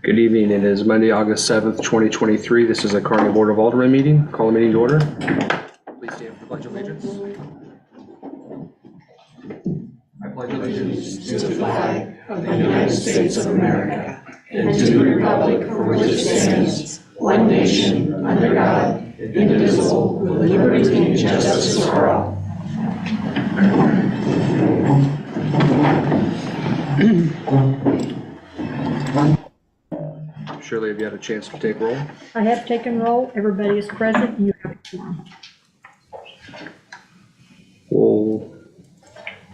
Good evening. It is Monday, August 7th, 2023. This is a Kearney Board of Aldermen meeting. Call the meeting to order. Please stand for the Pledge of Allegiance. I pledge allegiance to the flag of the United States of America and to the republic for which it stands, one nation, under God, indivisible, with liberty and justice for all. Shirley, have you had a chance to take roll? I have taken roll. Everybody is present. You have one. We'll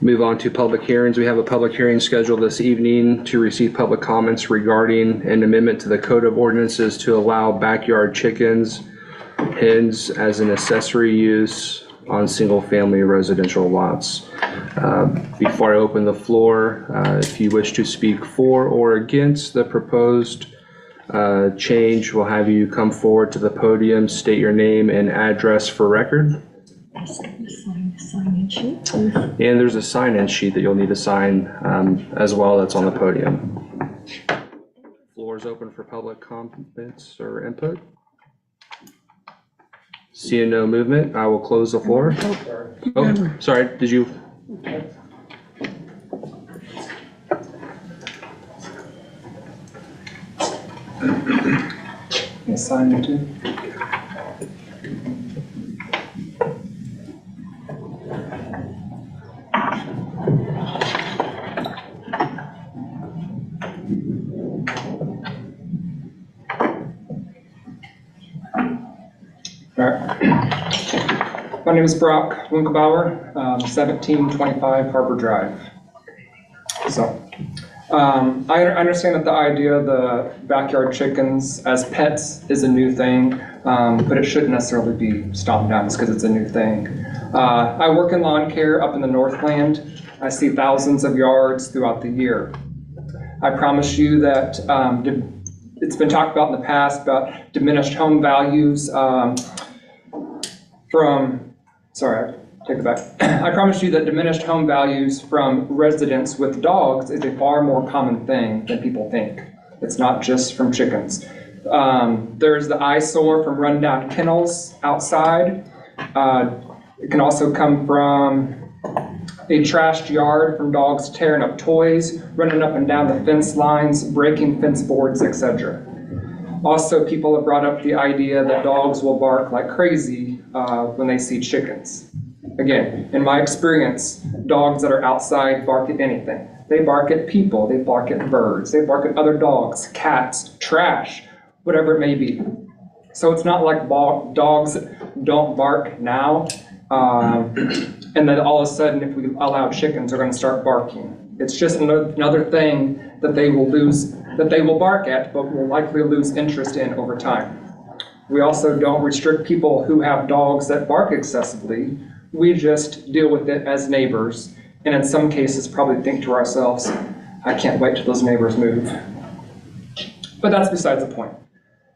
move on to public hearings. We have a public hearing scheduled this evening to receive public comments regarding an amendment to the Code of Ordinances to allow backyard chickens, hens as an accessory use on single-family residential lots. Before I open the floor, if you wish to speak for or against the proposed change, we'll have you come forward to the podium, state your name and address for record. Sign-in sheet, please. And there's a sign-in sheet that you'll need to sign as well that's on the podium. Floor is open for public comments or input. Seeing no movement, I will close the floor. Oh, sorry, did you? Sign it too. All right. My name is Brock Winkelbauer, 1725 Harbor Drive. So, I understand that the idea of the backyard chickens as pets is a new thing, but it shouldn't necessarily be stomped down just because it's a new thing. I work in lawn care up in the Northland. I see thousands of yards throughout the year. I promise you that it's been talked about in the past about diminished home values take it back. I promise you that diminished home values from residents with dogs is a far more common thing than people think. It's not just from chickens. There's the eyesore from rundown kennels outside. It can also come from a trashed yard from dogs tearing up toys, running up and down the fence lines, breaking fence boards, etc. Also, people have brought up the idea that dogs will bark like crazy when they see chickens. Again, in my experience, dogs that are outside bark at anything. They bark at people, they bark at birds, they bark at other dogs, cats, trash, whatever it may be. So it's not like dogs don't bark now, and then all of a sudden, if we allow chickens, they're going to start barking. It's just another thing that they will bark at, but will likely lose interest in over time. We also don't restrict people who have dogs that bark excessively. We just deal with it as neighbors, and in some cases probably think to ourselves, I can't wait till those neighbors move. But that's besides the point.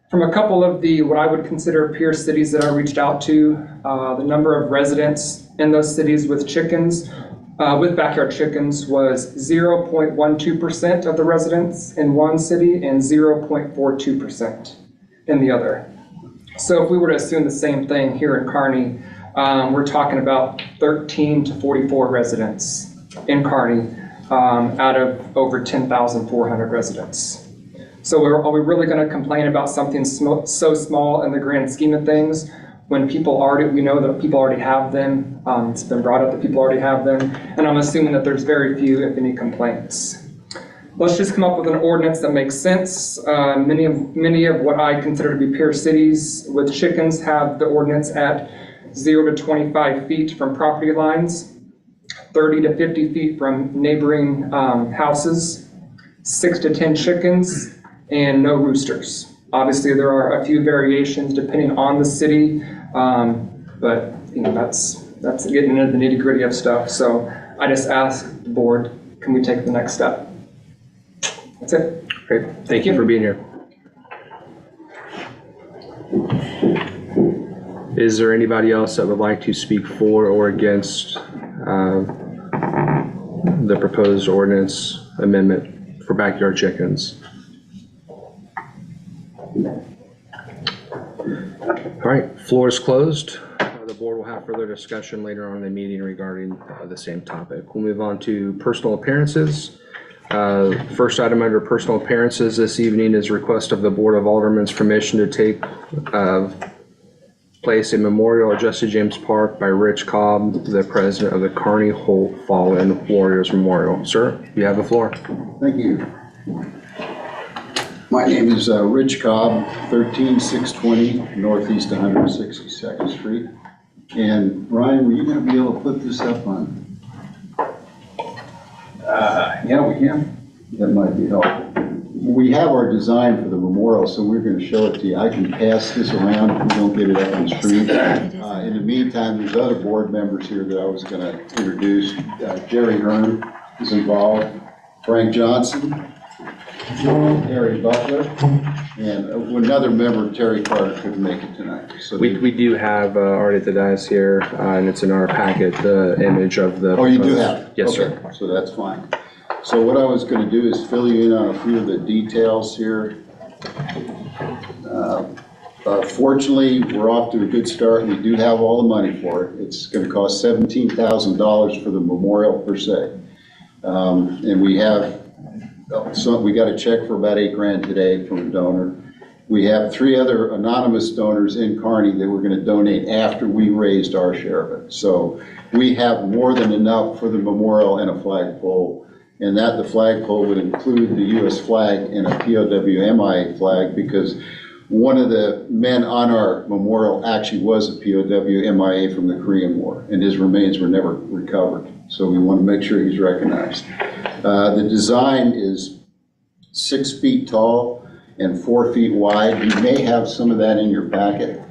From a couple of the what I would consider peer cities that I reached out to, the number of residents in those cities with chickens, with backyard chickens, was 0.12% of the residents in one city and 0.42% in the other. So if we were to assume the same thing here in Kearney, we're talking about 13 to 44 residents in Kearney out of over 10,400 residents. So are we really going to complain about something so small in the grand scheme of things when we know that people already have them? It's been brought up that people already have them, and I'm assuming that there's very few, if any, complaints. Let's just come up with an ordinance that makes sense. Many of what I consider to be peer cities with chickens have the ordinance at 0 to 25 feet from property lines, 30 to 50 feet from neighboring houses, 6 to 10 chickens, and no roosters. Obviously, there are a few variations depending on the city, but that's getting into the nitty-gritty of stuff. So I just ask the board, can we take the next step? That's it. Great. Thank you for being here. Is there anybody else that would like to speak for or against the proposed ordinance amendment for backyard chickens? All right, floor is closed. The board will have further discussion later on in the meeting regarding the same topic. We'll move on to personal appearances. First item under personal appearances this evening is request of the Board of Aldermen's permission to take place a memorial at Jesse James Park by Rich Cobb, the president of the Kearney Holt Fallen Warriors Memorial. Sir, you have the floor. Thank you. My name is Rich Cobb, 13620 Northeast 162nd Street. And Ryan, were you going to be able to put this up on? Yeah, we can. That might be helpful. We have our design for the memorial, so we're going to show it to you. I can pass this around if we don't get it up on the screen. In the meantime, there's other board members here that I was going to introduce. Jerry Hearn is involved, Frank Johnson, Harry Butler, and another member, Terry Carter, couldn't make it tonight. So We do have already at the dais here, and it's in our packet, the image of the. Oh, you do have it? Yes, Okay, sir. so that's fine. So what I was going to do is fill you in on a few of the details here. Fortunately, we're off to a good start. We do have all the money for it. It's going to cost $17,000 for the memorial per se. And we have, we got a check for about $8,000 today from a donor. We have 3 other anonymous donors in Kearney that we're going to donate after we raised our share of it. So we have more than enough for the memorial and a flagpole. And that the flagpole would include the U.S. flag and a POW MIA flag, because one of the men on our memorial actually was a POW MIA from the Korean War, and his remains were never recovered. So we want to make sure he's recognized. The design is 6 feet tall and 4 feet wide. You may have some of that in your packet.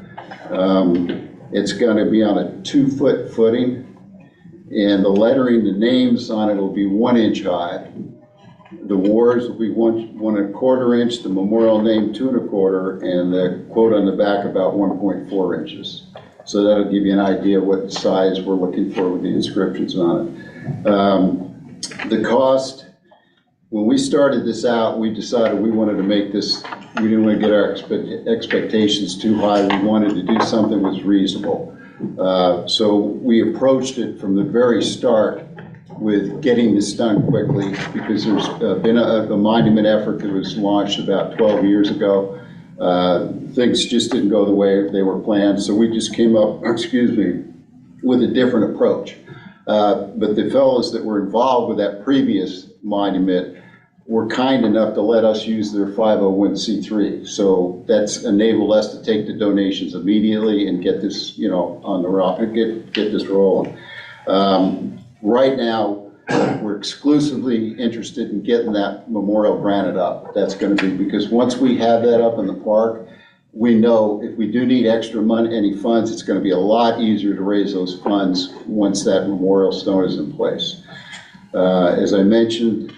It's going to be on a 2-foot footing. And the lettering, the names on it will be 1 inch high. The wars will be 1.25 inch, the memorial name 2.25, and the quote on the back about 1.4 inches. So that'll give you an idea of what size we're looking for with the inscriptions on it. The cost, when we started this out, we decided we wanted to make this, we didn't want to get our expectations too high. We wanted to do something that was reasonable. So we approached it from the very start with getting this done quickly, because there's been a monument effort that was launched about 12 years ago. Things just didn't go the way they were planned, so we just came up, with a different approach. But the fellows that were involved with that previous monument were kind enough to let us use their 501c3. So that's enabled us to take the donations immediately and get this, on the rock, get this rolling. Right now, we're exclusively interested in getting that memorial granted up. That's going to be, because once we have that up in the park, we know if we do need extra money, any funds, it's going to be a lot easier to raise those funds once that memorial stone is in place. As I mentioned,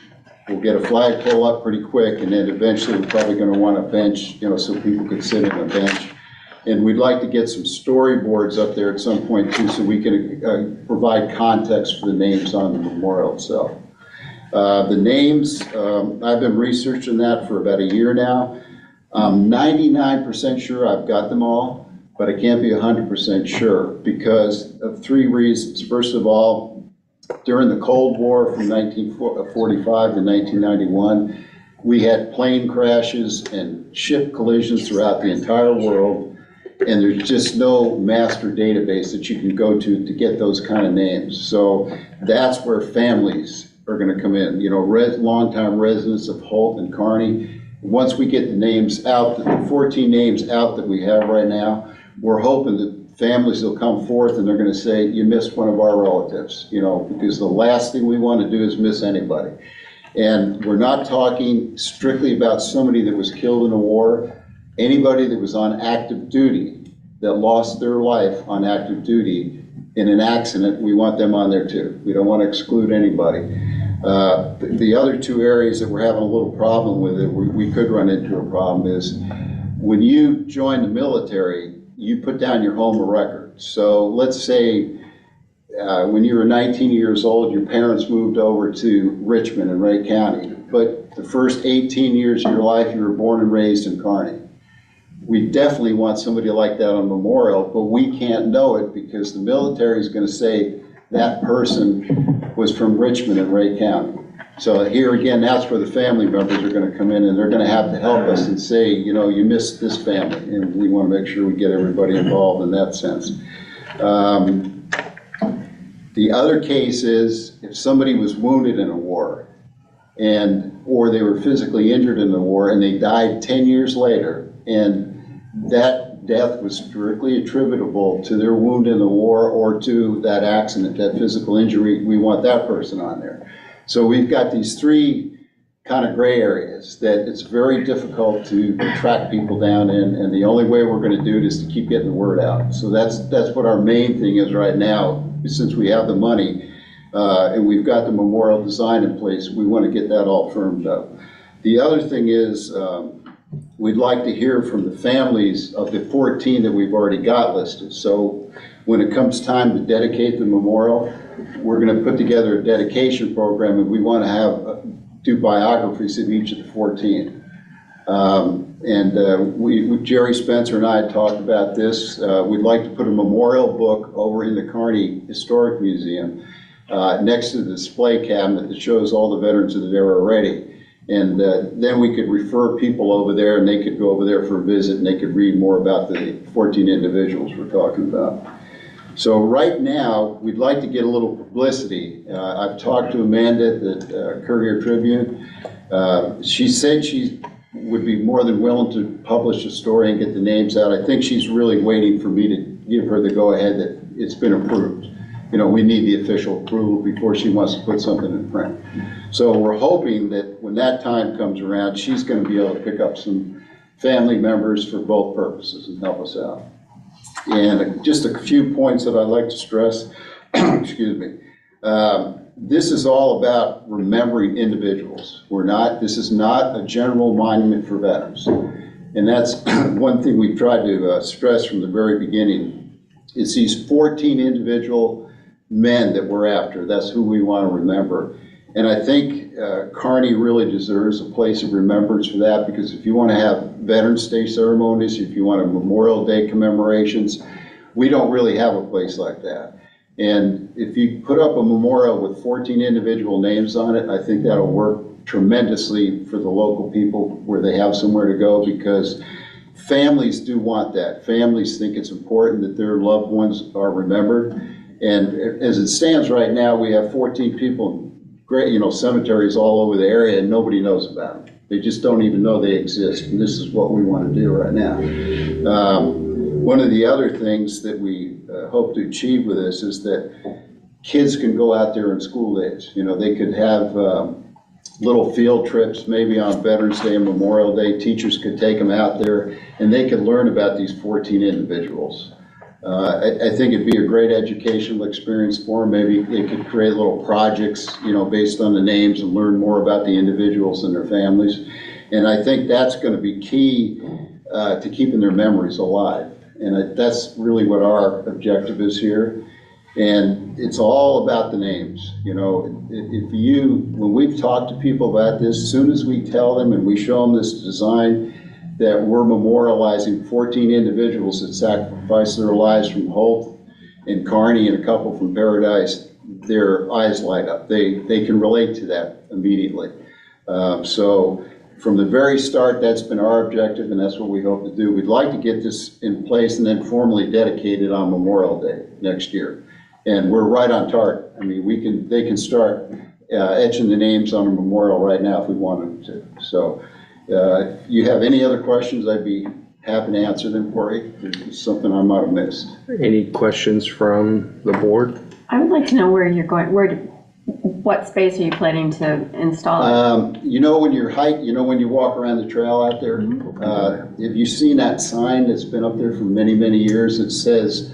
we'll get a flagpole up pretty quick, and then eventually we're probably going to want a bench, so people could sit on a bench. And we'd like to get some storyboards up there at some point too, so we can provide context for the names on the memorial itself. The names, I've been researching that for about a year now. I'm 99% sure I've got them all, but I can't be 100% sure because of 3 reasons. First of all, during the Cold War from 1945 to 1991, we had plane crashes and ship collisions throughout the entire world, and there's just no master database that you can go to get those kind of names. So that's where families are going to come in. Longtime residents of Holt and Kearney. Once we get the names out, the 14 names out that we have right now, we're hoping that families will come forth and they're going to say, you missed one of our relatives, because the last thing we want to do is miss anybody. And we're not talking strictly about somebody that was killed in a war. Anybody that was on active duty, that lost their life on active duty in an accident, we want them on there too. We don't want to exclude anybody. The other 2 areas that we're having a little problem with, we could run into a problem, is when you join the military, you put down your home of record. So let's say when you were 19 years old, your parents moved over to Richmond in Ray County, but the first 18 years of your life, you were born and raised in Kearney. we definitely want somebody like that on memorial, but we can't know it because the military is going to say that person was from Richmond and Ray County. So here again, that's where the family members are going to come in, and they're going to have to help us and say, you know, you missed this family, and we want to make sure we get everybody involved in that sense. The other case is if somebody was wounded in a war, or they were physically injured in the war and they died 10 years later, and that death was directly attributable to their wound in the war or to that accident, that physical injury, we want that person on there. So we've got these three kind of gray areas that it's very difficult to track people down in, and the only way we're going to do it is to keep getting the word out. So that's what our main thing is right now, since we have the money and we've got the memorial design in place, we want to get that all firmed up. The other thing is we'd like to hear from the families of the 14 that we've already got listed. So when it comes time to dedicate the memorial, we're going to put together a dedication program, and we want to do biographies of each of the 14. Jerry Spencer and I talked about this. We'd like to put a memorial book over in the Kearney Historic Museum next to the display cabinet that shows all the veterans that are there already. And then we could refer people over there, and they could go over there for a visit, and they could read more about the 14 individuals we're talking about. So right now, we'd like to get a little publicity. I've talked to Amanda at the Courier Tribune. She said she would be more than willing to publish a story and get the names out. I think she's really waiting for me to give her the go-ahead that it's been approved. You know, we need the official approval before she wants to put something in print. So we're hoping that when that time comes around, she's going to be able to pick up some family members for both purposes and help us out. And just a few points that I'd like to stress, excuse me. This is all about remembering individuals. This is not a general monument for veterans. And that's one thing we've tried to stress from the very beginning. It's these 14 individual men that we're after. That's who we want to remember. And I think Kearney really deserves a place of remembrance for that, because if you want to have Veterans Day ceremonies, if you want a Memorial Day commemorations, we don't really have a place like that. And if you put up a memorial with 14 individual names on it, I think that'll work tremendously for the local people where they have somewhere to go, because families do want that. Families think it's important that their loved ones are remembered. And as it stands right now, we have 14 people, great, cemeteries all over the area, and nobody knows about them. They just don't even know they exist. And this is what we want to do right now. One of the other things that we hope to achieve with this is that kids can go out there in school days. They could have little field trips, maybe on Veterans Day and Memorial Day. Teachers could take them out there, and they could learn about these 14 individuals. I think it'd be a great educational experience for them. Maybe they could create little projects, based on the names, and learn more about the individuals and their families. And I think that's going to be key to keeping their memories alive. And that's really what our objective is here. And it's all about the names. When we've talked to people about this, as soon as we tell them and we show them this design, that we're memorializing 14 individuals that sacrificed their lives from Holt and Kearney and a couple from Paradise, their eyes light up. They can relate to that immediately. So from the very start, that's been our objective, and that's what we hope to do. We'd like to get this in place and then formally dedicate it on Memorial Day next year. And we're right on target. I mean, they can start etching the names on a memorial right now if we wanted to. So if you have any other questions, I'd be happy to answer them for you. If there's something I might have missed. Any questions from the board? I would like to know where you're going, what space are you planning to install it? When you're when you walk around the trail out there, have you seen that sign that's been up there for many, many years? It says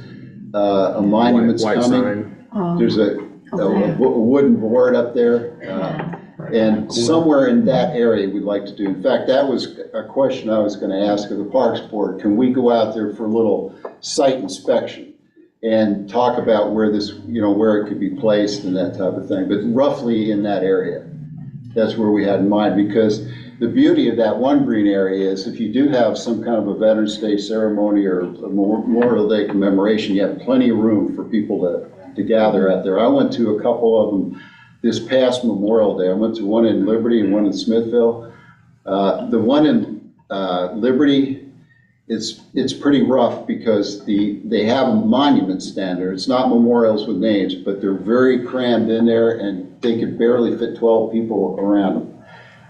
a monument's White coming. sign. There's a wooden board up there. And somewhere in that area we'd like to do. In fact, that was a question I was going to ask of the Parks Board. Can we go out there for a little site inspection and talk about where this, where it could be placed and that type of thing? But roughly in that area, that's where we had in mind, because The beauty of that one green area is if you do have some kind of a Veterans Day ceremony or a Memorial Day commemoration, you have plenty of room for people to gather out there. I went to a couple of them this past Memorial Day. I went to one in Liberty and one in Smithville. The one in Liberty, it's pretty rough because they have a monument stand there. It's not memorials with names, but they're very crammed in there and they could barely fit 12 people around them.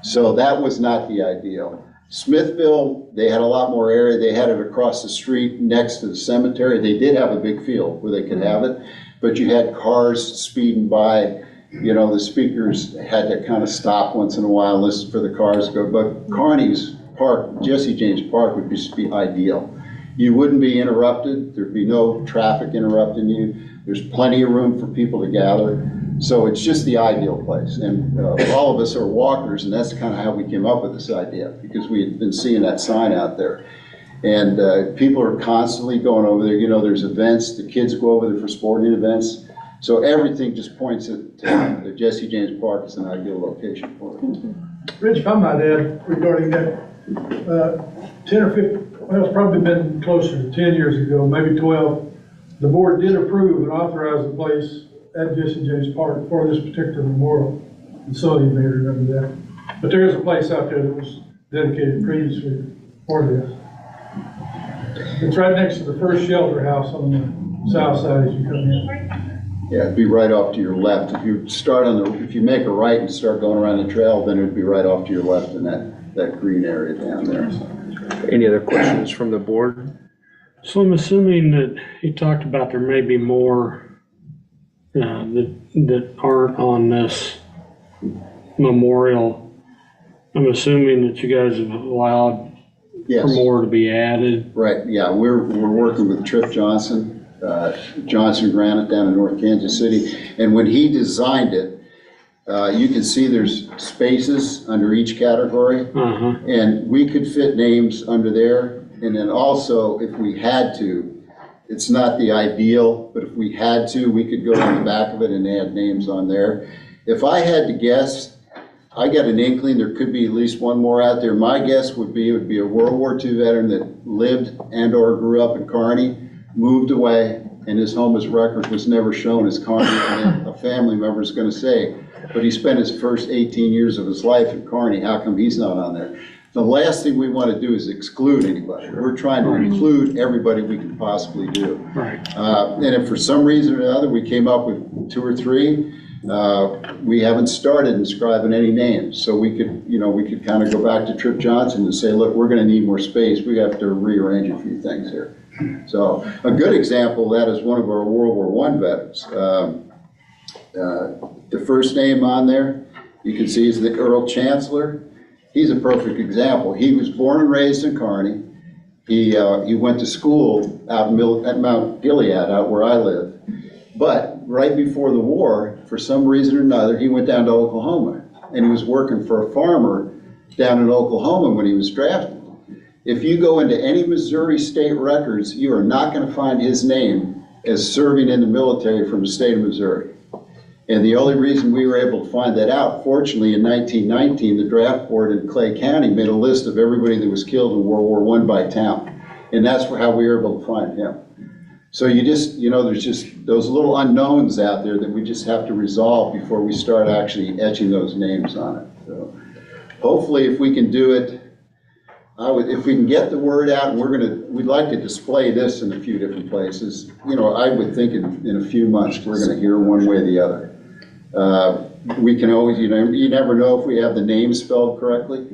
So that was not the ideal. Smithville, they had a lot more area. They had it across the street next to the cemetery. They did have a big field where they could have it, but you had cars speeding by. You know, the speakers had to kind of stop once in a while, listen for the cars to go. But Kearney's Park, Jesse James Park would just be ideal. You wouldn't be interrupted. There'd be no traffic interrupting you. There's plenty of room for people to gather. So it's just the ideal place. And all of us are walkers, and that's kind of how we came up with this idea, because we had been seeing that sign out there. And people are constantly going over there. You know, there's events. The kids go over there for sporting events. So everything just points to Jesse James Park as an ideal location for it. Rich, if I might add regarding that, 10 or 15, well, it's probably been closer to 10 years ago, maybe 12, the board did approve and authorize the place at Jesse James Park for this particular memorial. And some of you may remember that. But there is a place out there that was dedicated previously for this. It's right next to the first shelter house on the south side as you come in. Yeah, it'd be right off to your left. If you make a right and start going around the trail, then it'd be right off to your left in that green area down there. Any other questions from the board? So I'm assuming that he talked about there may be more that aren't on this memorial. I'm assuming that you guys have allowed Yes. for more to be added. Right, yeah, we're working with Trip Johnson Granite down in North Kansas City. And when he designed it, you can see there's spaces under each category. And we could fit names under there. And then also, if we had to, it's not the ideal, but if we had to, we could go on the back of it and add names on there. If I had to guess, I got an inkling there could be at least one more out there. My guess would be it would be a World War II veteran that lived and or grew up in Kearney, moved away, and his homeless record was never shown as Kearney. And a family member is going to say, but he spent his first 18 years of his life in Kearney. How come he's not on there? The last thing we want to do is exclude anybody. We're trying to include everybody we can possibly do. Right. And if for some reason or another we came up with 2 or 3, we haven't started inscribing any names. So we could kind of go back to Trip Johnson and say, look, we're going to need more space. We have to rearrange a few things here. So a good example of that is one of our World War I veterans. The first name on there, you can see is the Earl Chancellor. He's a perfect example. He was born and raised in Kearney. He went to school out at Mount Gilead, out where I live. But right before the war, for some reason or another, he went down to Oklahoma. And he was working for a farmer down in Oklahoma when he was drafted. If you go into any Missouri state records, you are not going to find his name as serving in the military from the state of Missouri. And the only reason we were able to find that out, fortunately, in 1919, the draft board in Clay County made a list of everybody that was killed in World War I by town. And that's how we were able to find him. So there's just those little unknowns out there that we just have to resolve before we start actually etching those names on it. So hopefully if we can do it, if we can get the word out, and we'd like to display this in a few different places. I would think in a few months we're going to hear one way or the other. We can always, you never know if we have the name spelled correctly.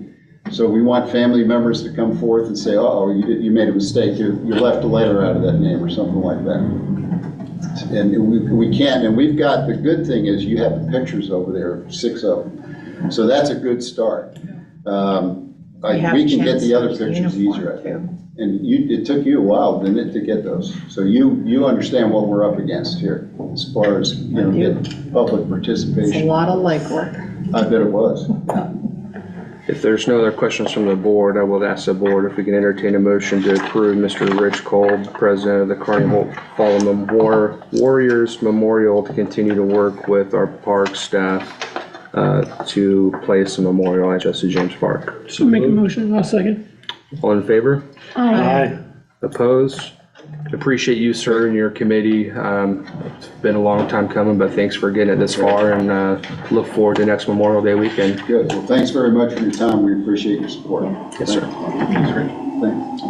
So we want family members to come forth and say, oh, you made a mistake. You left a letter out of that name or something like that. And we can, and we've got, the good thing is you have the pictures over there, 6 of them. So that's a good start. We can get the other pictures easier, I think. And it took you a while, didn't it, to get those? So you understand what we're up against here as far as, get public participation. It's a lot of legwork. I bet it was. If there's no other questions from the board, I will ask the board if we can entertain a motion to approve Mr. Rich Kolb, president of the Kearney Fallen Warriors Memorial, to continue to work with our park staff to place a memorial at Jesse James Park. So make a motion, I'll second. All in favor? Aye. Opposed? Appreciate you, sir, and your committee. It's been a long time coming, but thanks for getting it this far, and look forward to next Memorial Day weekend. Good. Well, thanks very much for your time. We appreciate your support. Yes, sir. Thanks.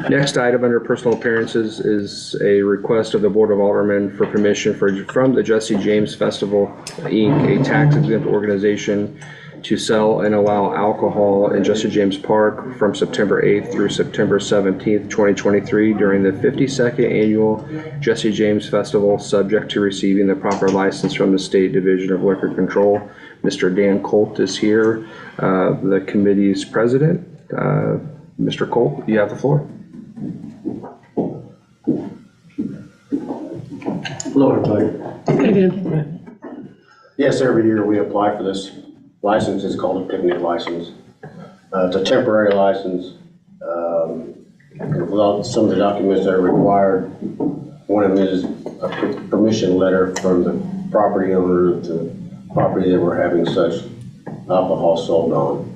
Next item under personal appearances is a request of the Board of Aldermen for permission from the Jesse James Festival, Inc., a tax-exempt organization, to sell and allow alcohol in Jesse James Park from September 8th through September 17th, 2023 during the 52nd Annual Jesse James Festival, subject to receiving the proper license from the State Division of Liquor Control. Mr. Dan Colt is here, the committee's president. Mr. Colt, you have the floor. Hello, everybody. Again. Yes, every year we apply for this license. It's called a picnic license. It's a temporary license. Without some of the documents that are required, one of them is a permission letter from the property owner of the property that we're having such alcohol sold on.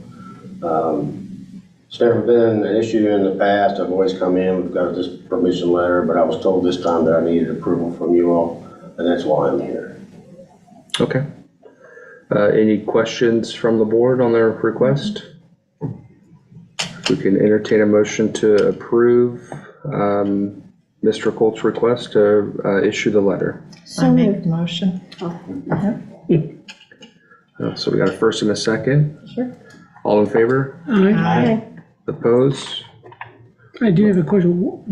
It's never been an issue in the past. I've always come in, we've got this permission letter, but I was told this time that I needed approval from you all, and that's why I'm here. Okay. Any questions from the board on their request? We can entertain a motion to approve Mr. Colt's request to issue the letter. I make the motion. So we got a first and a second. Sure. All in favor? Aye. Opposed? I do have a question.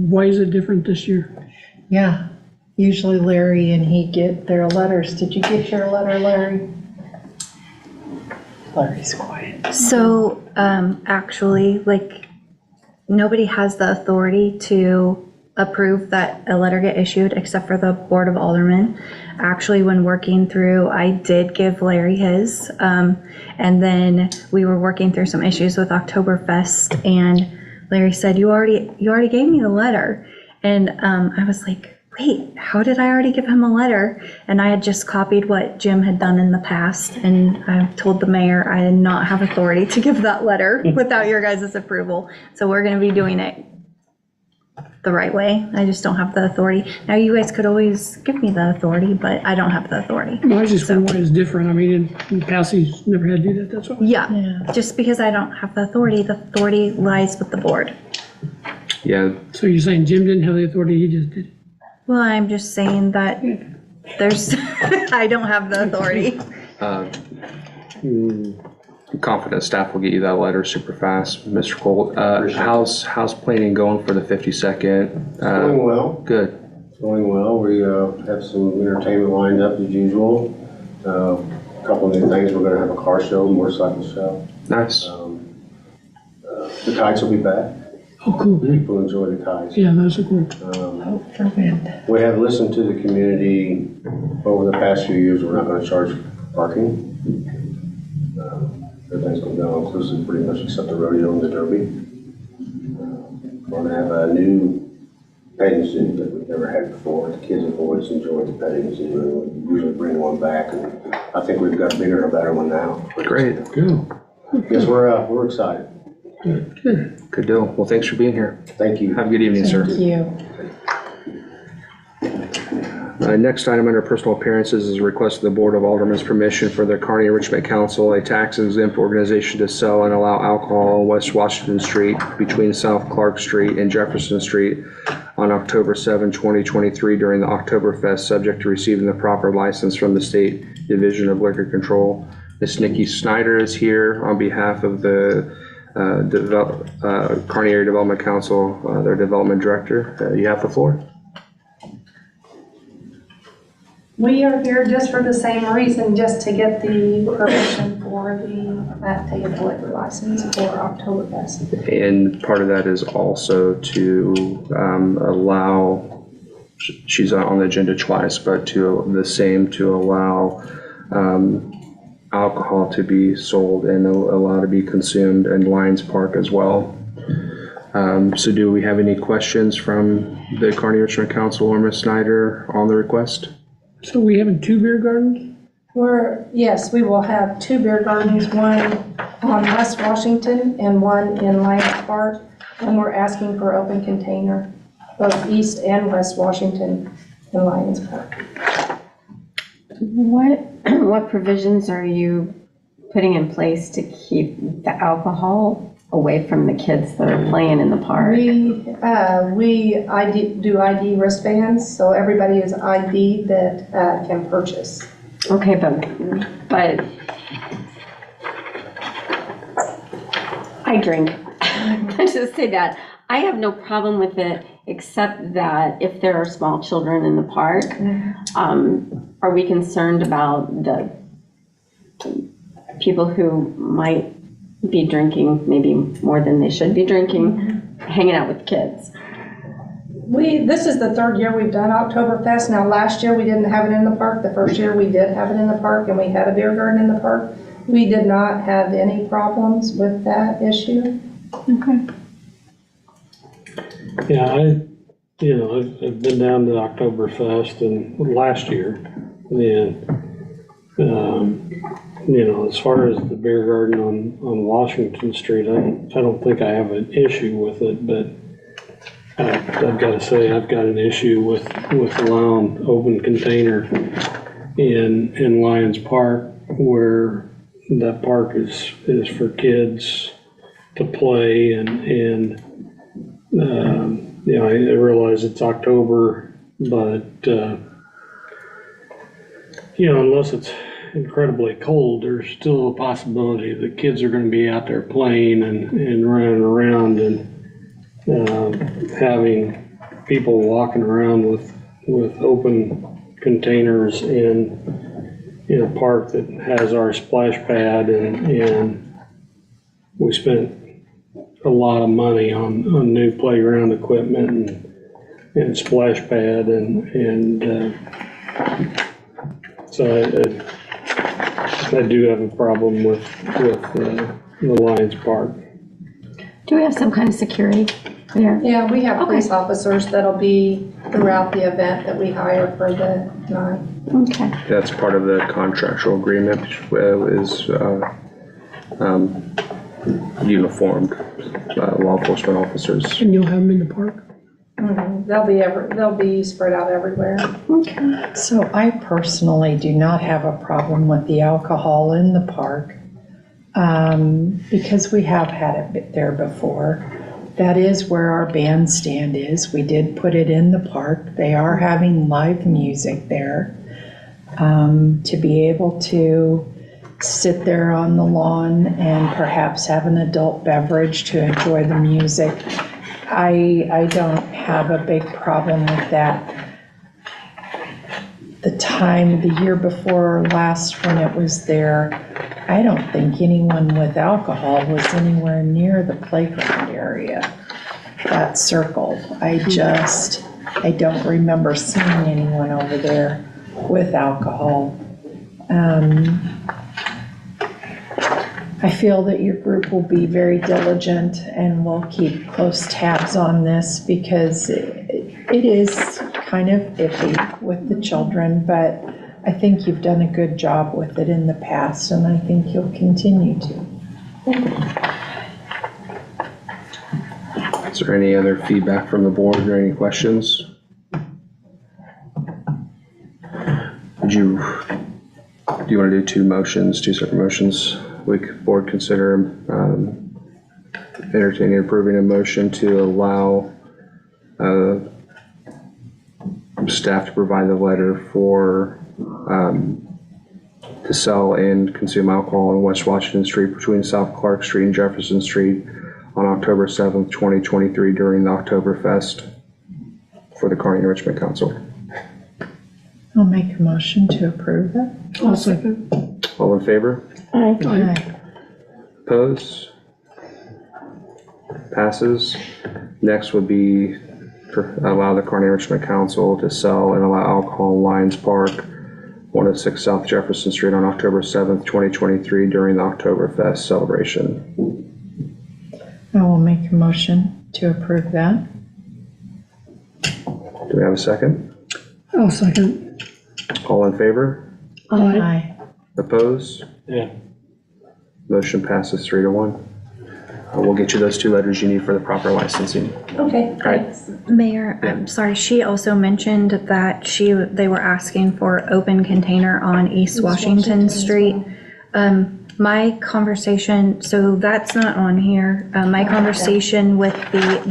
Why is it different this year? Yeah, usually Larry and he get their letters. Did you get your letter, Larry? Larry's quiet. So, actually, like, nobody has the authority to approve that a letter get issued except for the Board of Aldermen. Actually, when working through, I did give Larry his, and then we were working through some issues with Oktoberfest, and Larry said, you already gave me the letter. And I was like, wait, how did I already give him a letter? And I had just copied what Jim had done in the past, and I told the mayor I did not have authority to give that letter without your guys' approval. So we're gonna be doing it the right way. I just don't have the authority. Now, you guys could always give me the authority, but I don't have the authority. Well, I just wonder why it's different. I mean, in the past, he's never had to do that, that's all. Yeah, just because I don't have the authority lies with the board. Yeah, So you're saying Jim didn't have the authority, he just did? Well, I'm just saying that there's, I don't have the authority. confident staff will get you that letter super fast. Mr. Colt, how's planning going for the 52nd? Going well. Good. It's going well. We have some entertainment lined up as usual. A couple of new things. We're gonna have a car show, motorcycle show. Nice. The kites will be back. Oh, cool. People enjoy the kites. Yeah, that's so cool. Hope for wind. We have listened to the community over the past few years. We're not gonna charge parking. Everything's gonna be all inclusive pretty much except the rodeo and the derby. We're gonna have a new petting zoo that we've never had before. The kids have always enjoyed the petting zoo, and we usually bring one back, and I think we've got a bigger and a better one now. Great. Cool. Yes, we're excited. Good. Good deal. Well, thanks for being here. Thank you. Have a good evening, sir. Thank you. Next item under personal appearances is a request of the Board of Aldermen's permission for the Kearney Richmond Council, a tax-exempt organization, to sell and allow alcohol on West Washington Street between South Clark Street and Jefferson Street on October 7, 2023 during the Oktoberfest, subject to receiving the proper license from the State Division of Liquor Control. Ms. Nikki Snyder is here on behalf of the Kearney Area Development Council, their development director. You have the floor. We are here just for the same reason, just to get the permission for the take the liquor license for Oktoberfest. And part of that is also to allow, she's on the agenda twice, but to allow alcohol to be sold and allowed to be consumed in Lions Park as well. So do we have any questions from the Kearney Richmond Council or Ms. Snyder on the request? So we having 2 beer gardens? Yes, we will have 2 beer gardens, one on West Washington and one in Lions Park. And we're asking for open container, both East and West Washington and Lions Park. What provisions are you putting in place to keep the alcohol away from the kids that are playing in the park? We do ID wristbands, so everybody is ID that can purchase. Okay, but I drink. Let's just say that. I have no problem with it, except that if there are small children in the park, are we concerned about the people who might be drinking, maybe more than they should be drinking, hanging out with kids? This is the 3rd year we've done Oktoberfest. Now, last year we didn't have it in the park. The first year we did have it in the park, and we had a beer garden in the park. We did not have any problems with that issue. Okay. Yeah, I've been down to Oktoberfest and last year, and, as far as the beer garden on Washington Street, I don't think I have an issue with it, but I've got to say, I've got an issue with allowing open container in Lions Park, where that park is for kids to play, and I realize it's October, but unless it's incredibly cold, there's still a possibility that kids are going to be out there playing and running around, and having people walking around with open containers in a park that has our splash pad, and we spent a lot of money on new playground equipment and splash pad, and so I do have a problem with the Lions Park. Do we have some kind of security there? Yeah, we have police officers that'll be throughout the event that we hire for the night. Okay. That's part of the contractual agreement, is uniformed law enforcement officers. And you'll have them in the park? They'll be spread out everywhere. Okay. So I personally do not have a problem with the alcohol in the park, because we have had it there before. That is where our bandstand is. We did put it in the park. They are having live music there. To be able to sit there on the lawn and perhaps have an adult beverage to enjoy the music, I don't have a big problem with that. The year before last when it was there, I don't think anyone with alcohol was anywhere near the playground area, that circle. I don't remember seeing anyone over there with alcohol. I feel that your group will be very diligent and will keep close tabs on this, because it is kind of iffy with the children, but I think you've done a good job with it in the past, and I think you'll continue to. Is there any other feedback from the board or any questions? Do you want to do two separate motions? Board consider entertaining approving a motion to allow staff to provide the letter for to sell and consume alcohol on West Washington Street between South Clark Street and Jefferson Street on October 7th, 2023 during the Oktoberfest for the Kearney Enrichment Council. I'll make a motion to approve it. I'll second. All in favor? Aye. Opposed? Passes. Next would be allow the Kearney Enrichment Council to sell and allow alcohol in Lions Park, 106 South Jefferson Street on October 7th, 2023 during the Oktoberfest celebration. I will make a motion to approve that. Do we have a second? I'll second. All in favor? Aye. Opposed? Yeah. Motion passes 3-1. We'll get you those 2 letters you need for the proper licensing. Okay, Right. thanks. Mayor, I'm sorry, she also mentioned that they were asking for open container on East Washington Washington as Street. My conversation, so that's not on here, my conversation with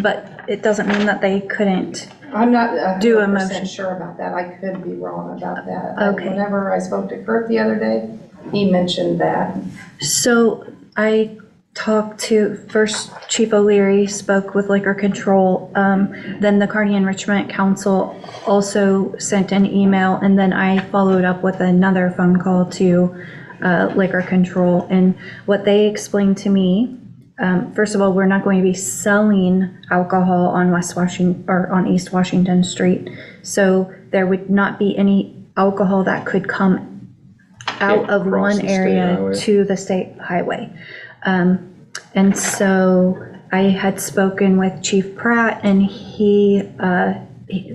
but it doesn't mean that they couldn't. I'm not Do a 100% motion. sure about that. I could be wrong about that. Okay. Whenever I spoke to Kurt the other day, he mentioned that. So I talked to, first Chief O'Leary spoke with Liquor Control, then the Kearney Enrichment Council also sent an email, and then I followed up with another phone call to Liquor Control. And what they explained to me, first of all, we're not going to be selling alcohol on on East Washington Street. So there would not be any alcohol that could come out of Across one the state area highway. to the state highway. And so I had spoken with Chief Pratt, and he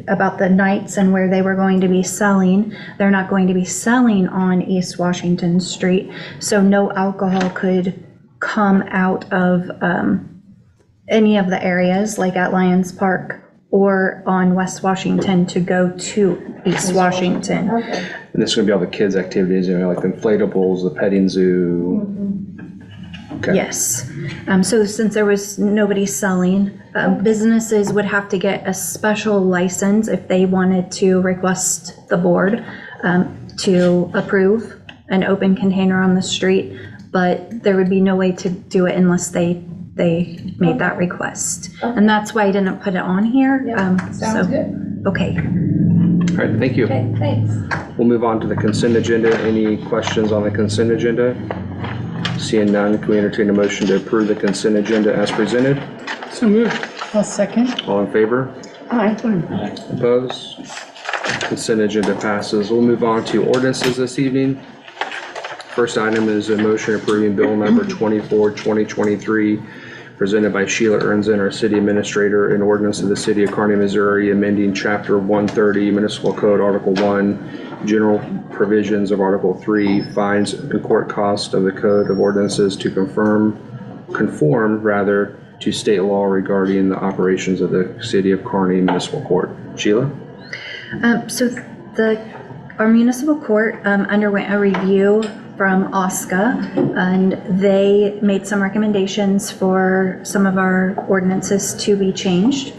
about the nights and where they were going to be selling. They're not going to be selling on East Washington Street, so no alcohol could come out of any of the areas, like at Lions Park or on West Washington, to go to East Washington. Okay. And this is gonna be all the kids' activities, like the inflatables, the petting zoo. Okay. Yes. So since there was nobody selling, businesses would have to get a special license if they wanted to request the board to approve an open container on the street, but there would be no way to do it unless they made that request. And that's why I didn't put it on here. Sounds good. Okay. All right, thank you. Okay, thanks. We'll move on to the consent agenda. Any questions on the consent agenda? Seeing none, can we entertain a motion to approve the consent agenda as presented? So moved. I'll second. All in favor? Aye. Opposed? Consent agenda passes. We'll move on to ordinances this evening. First item is a motion approving bill number 24, 2023, presented by Sheila Ernzen, our city administrator, an ordinance of the city of Kearney, Missouri, amending chapter 130 municipal code, article 1, general provisions of article 3, fines and court cost of the code of ordinances to conform to state law regarding the operations of the city of Kearney Municipal Court. Sheila? So our municipal court underwent a review from OSCA, and they made some recommendations for some of our ordinances to be changed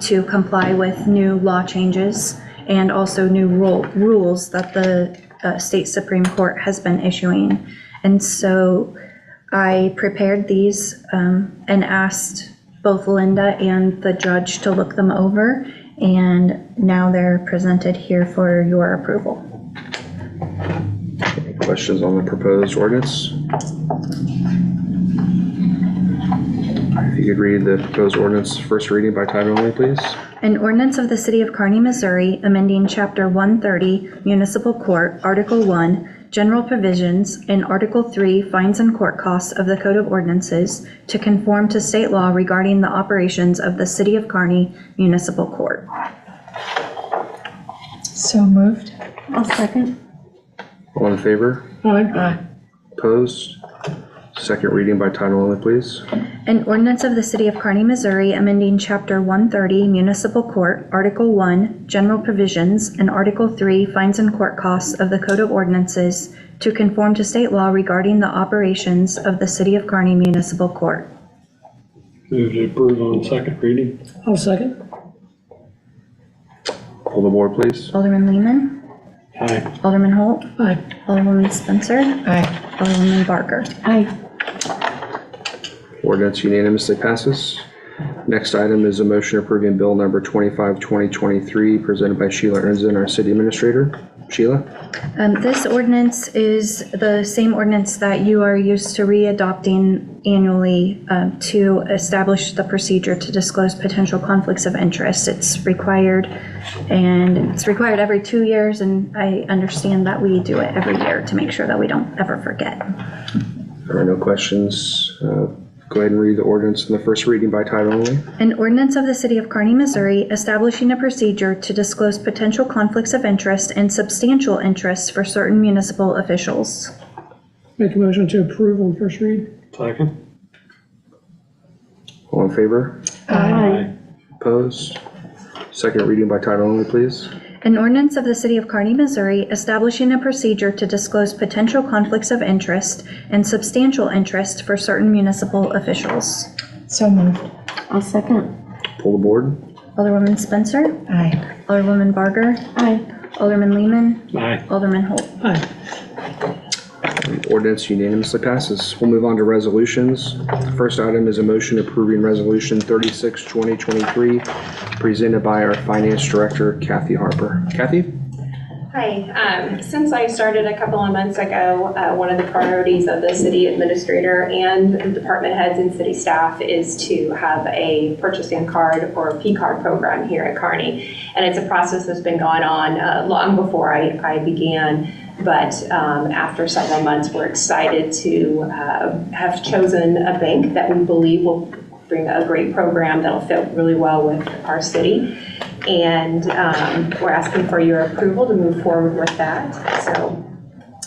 to comply with new law changes and also new rules that the state Supreme Court has been issuing. And so I prepared these and asked both Linda and the judge to look them over, and now they're presented here for your approval. Any questions on the proposed ordinance? If you could read the proposed ordinance first reading by title only, please. An ordinance of the City of Kearney, Missouri, amending Chapter 130 Municipal Court, Article 1, General Provisions, and Article 3, Fines and Court Costs of the Code of Ordinances to conform to state law regarding the operations of the City of Kearney Municipal Court. So moved. I'll second. All in favor? Aye. Opposed? Second reading by title only, please. An ordinance of the City of Kearney, Missouri, amending Chapter 130 Municipal Court, Article 1, General Provisions, and Article 3, Fines and Court Costs of the Code of Ordinances to conform to state law regarding the operations of the City of Kearney Municipal Court. Move to approve on second reading. I'll second. Pull the board, please. Alderman Lehman, Aye. Alderman Holt, Aye. Alderwoman Spencer, Aye. Alderwoman Barker. Aye. Ordinance unanimously passes. Next item is a motion approving bill number 25, 2023, presented by Sheila Ernzen, our city administrator. Sheila? This ordinance is the same ordinance that you are used to readopting annually to establish the procedure to disclose potential conflicts of interest. It's required, and it's required every 2 years, and I understand that we do it every year to make sure that we don't ever forget. There are no questions. Go ahead and read the ordinance in the first reading by title only. An ordinance of the City of Kearney, Missouri, establishing a procedure to disclose potential conflicts of interest and substantial interests for certain municipal officials. Make a motion to approve on first read. Second. All in favor? Aye. Opposed? Second reading by title only, please. An ordinance of the City of Kearney, Missouri, establishing a procedure to disclose potential conflicts of interest and substantial interest for certain municipal officials. So moved. I'll second. Pull the board. Alderwoman Spencer. Aye. Alderwoman Barger. Aye. Alderman Lehman. Aye. Alderman Holt. Aye. Ordinance unanimously passes. We'll move on to resolutions. The first item is a motion approving Resolution 36, 2023, presented by our Finance Director, Kathy Harper. Kathy? Hi. Since I started a couple of months ago, one of the priorities of the city administrator and department heads and city staff is to have a purchasing card or P card program here at Kearney. And it's a process that's been going on long before I began. But after several months, we're excited to have chosen a bank that we believe will bring a great program that'll fit really well with our city. And we're asking for your approval to move forward with that. So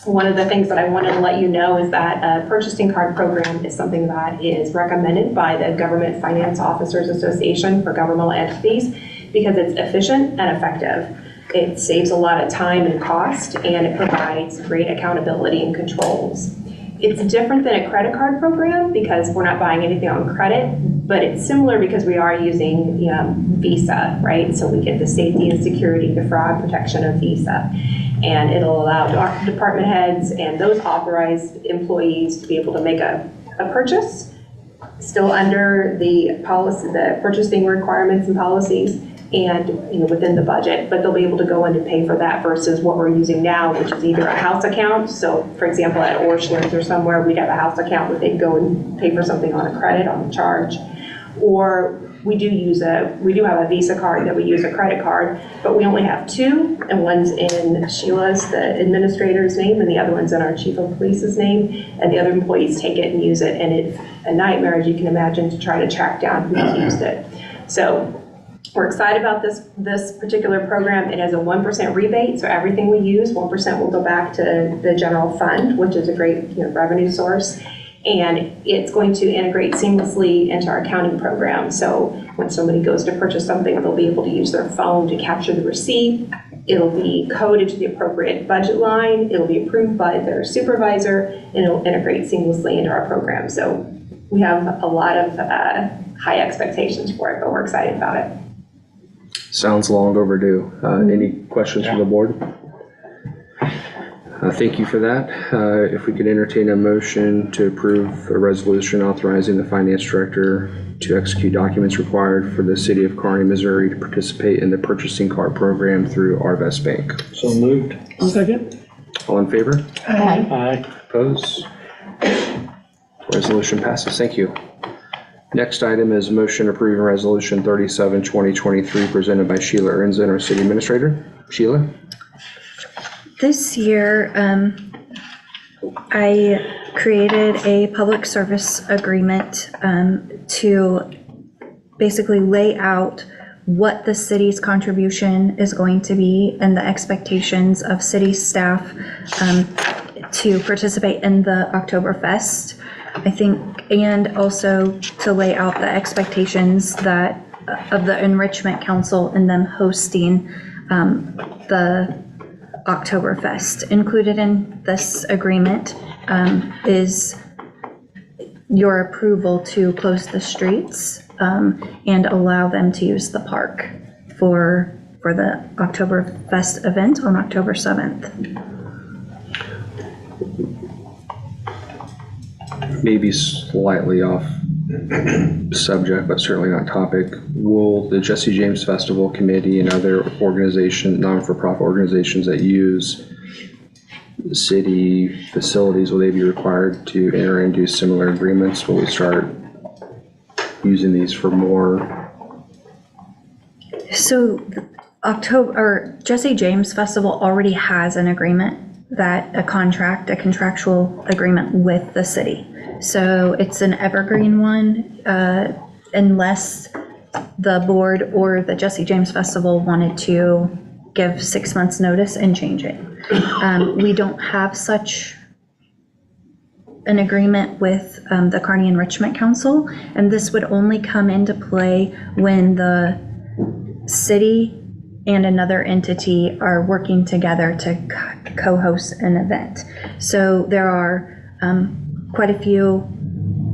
one of the things that I wanted to let you know is that a purchasing card program is something that is recommended by the Government Finance Officers Association for governmental entities because it's efficient and effective. It saves a lot of time and cost, and it provides great accountability and controls. It's different than a credit card program because we're not buying anything on credit, but it's similar because we are using Visa, right? So we get the safety and security, the fraud protection of Visa. And it'll allow department heads and those authorized employees to be able to make a purchase, still under the policy, the purchasing requirements and policies, and within the budget, but they'll be able to go in and pay for that versus what we're using now, which is either a house account. So for example, at Orscheln's or somewhere, we'd have a house account where they'd go and pay for something on a credit, on a charge. Or we do have a Visa card that we use, a credit card, but we only have two, and one's in Sheila's, the administrator's name, and the other one's in our chief of police's name, and the other employees take it and use it, and it's a nightmare, as you can imagine, to try to track down who's used it. So we're excited about this particular program. It has a 1% rebate, so everything we use, 1% will go back to the general fund, which is a great revenue source. And it's going to integrate seamlessly into our accounting program. So when somebody goes to purchase something, they'll be able to use their phone to capture the receipt. It'll be coded to the appropriate budget line. It'll be approved by their supervisor, and it'll integrate seamlessly into our program. So we have a lot of high expectations for it, but we're excited about it. Sounds long overdue. Any questions from the board? Thank you for that. If we could entertain a motion to approve a resolution authorizing the finance director to execute documents required for the city of Kearney, Missouri to participate in the purchasing card program through Arvest Bank. So moved. I'll second. All in favor? Aye. Aye. Opposed? Resolution passes. Thank you. Next item is motion approving resolution 37, 2023, presented by Sheila Ernzen, our city administrator. Sheila? This year, I created a public service agreement to basically lay out what the city's contribution is going to be and the expectations of city staff to participate in the Oktoberfest, I think, and also to lay out the expectations that of the Enrichment Council and them hosting the Oktoberfest. Included in this agreement is your approval to close the streets and allow them to use the park for the Oktoberfest event on October 7th. Maybe slightly off subject, but certainly not topic. Will the Jesse James Festival Committee and other non-for-profit organizations that use city facilities, will they be required to enter into similar agreements? Will we start using these for more? So Jesse James Festival already has an agreement a contractual agreement with the city. So it's an evergreen one, unless the board or the Jesse James Festival wanted to give 6 months' notice and change it. We don't have such an agreement with the Kearney Enrichment Council, and this would only come into play when the city and another entity are working together to co-host an event. So there are quite a few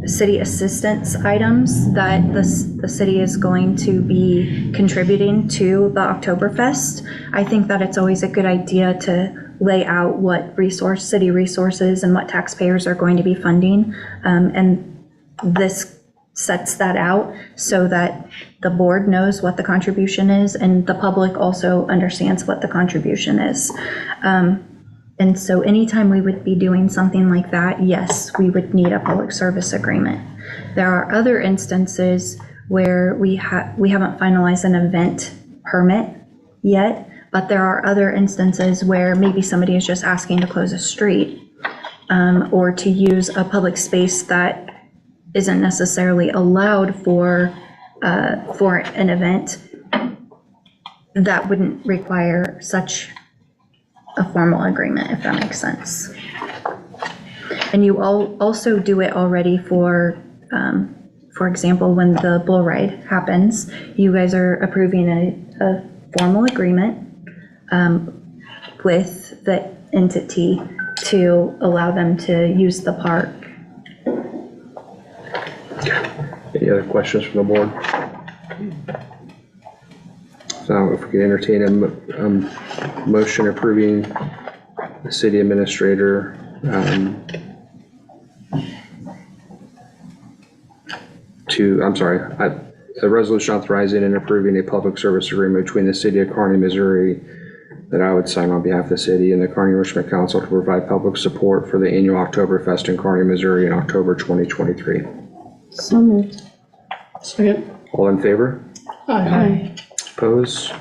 city assistance items that the city is going to be contributing to the Oktoberfest. I think that it's always a good idea to lay out what city resources and what taxpayers are going to be funding. And this sets that out so that the board knows what the contribution is and the public also understands what the contribution is. And so anytime we would be doing something like that, yes, we would need a public service agreement. There are other instances where we haven't finalized an event permit yet, but there are other instances where maybe somebody is just asking to close a street or to use a public space that isn't necessarily allowed for an event that wouldn't require such a formal agreement, if that makes sense. And you also do it already for example, when the bull ride happens, you guys are approving a formal agreement with the entity to allow them to use the park. Any other questions from the board? So if we could entertain a motion approving the city administrator a resolution authorizing and approving a public service agreement between the city of Kearney, Missouri, that I would sign on behalf of the city and the Kearney Enrichment Council to provide public support for the annual Oktoberfest in Kearney, Missouri in October 2023. So moved. Second. All in favor? Aye. Opposed?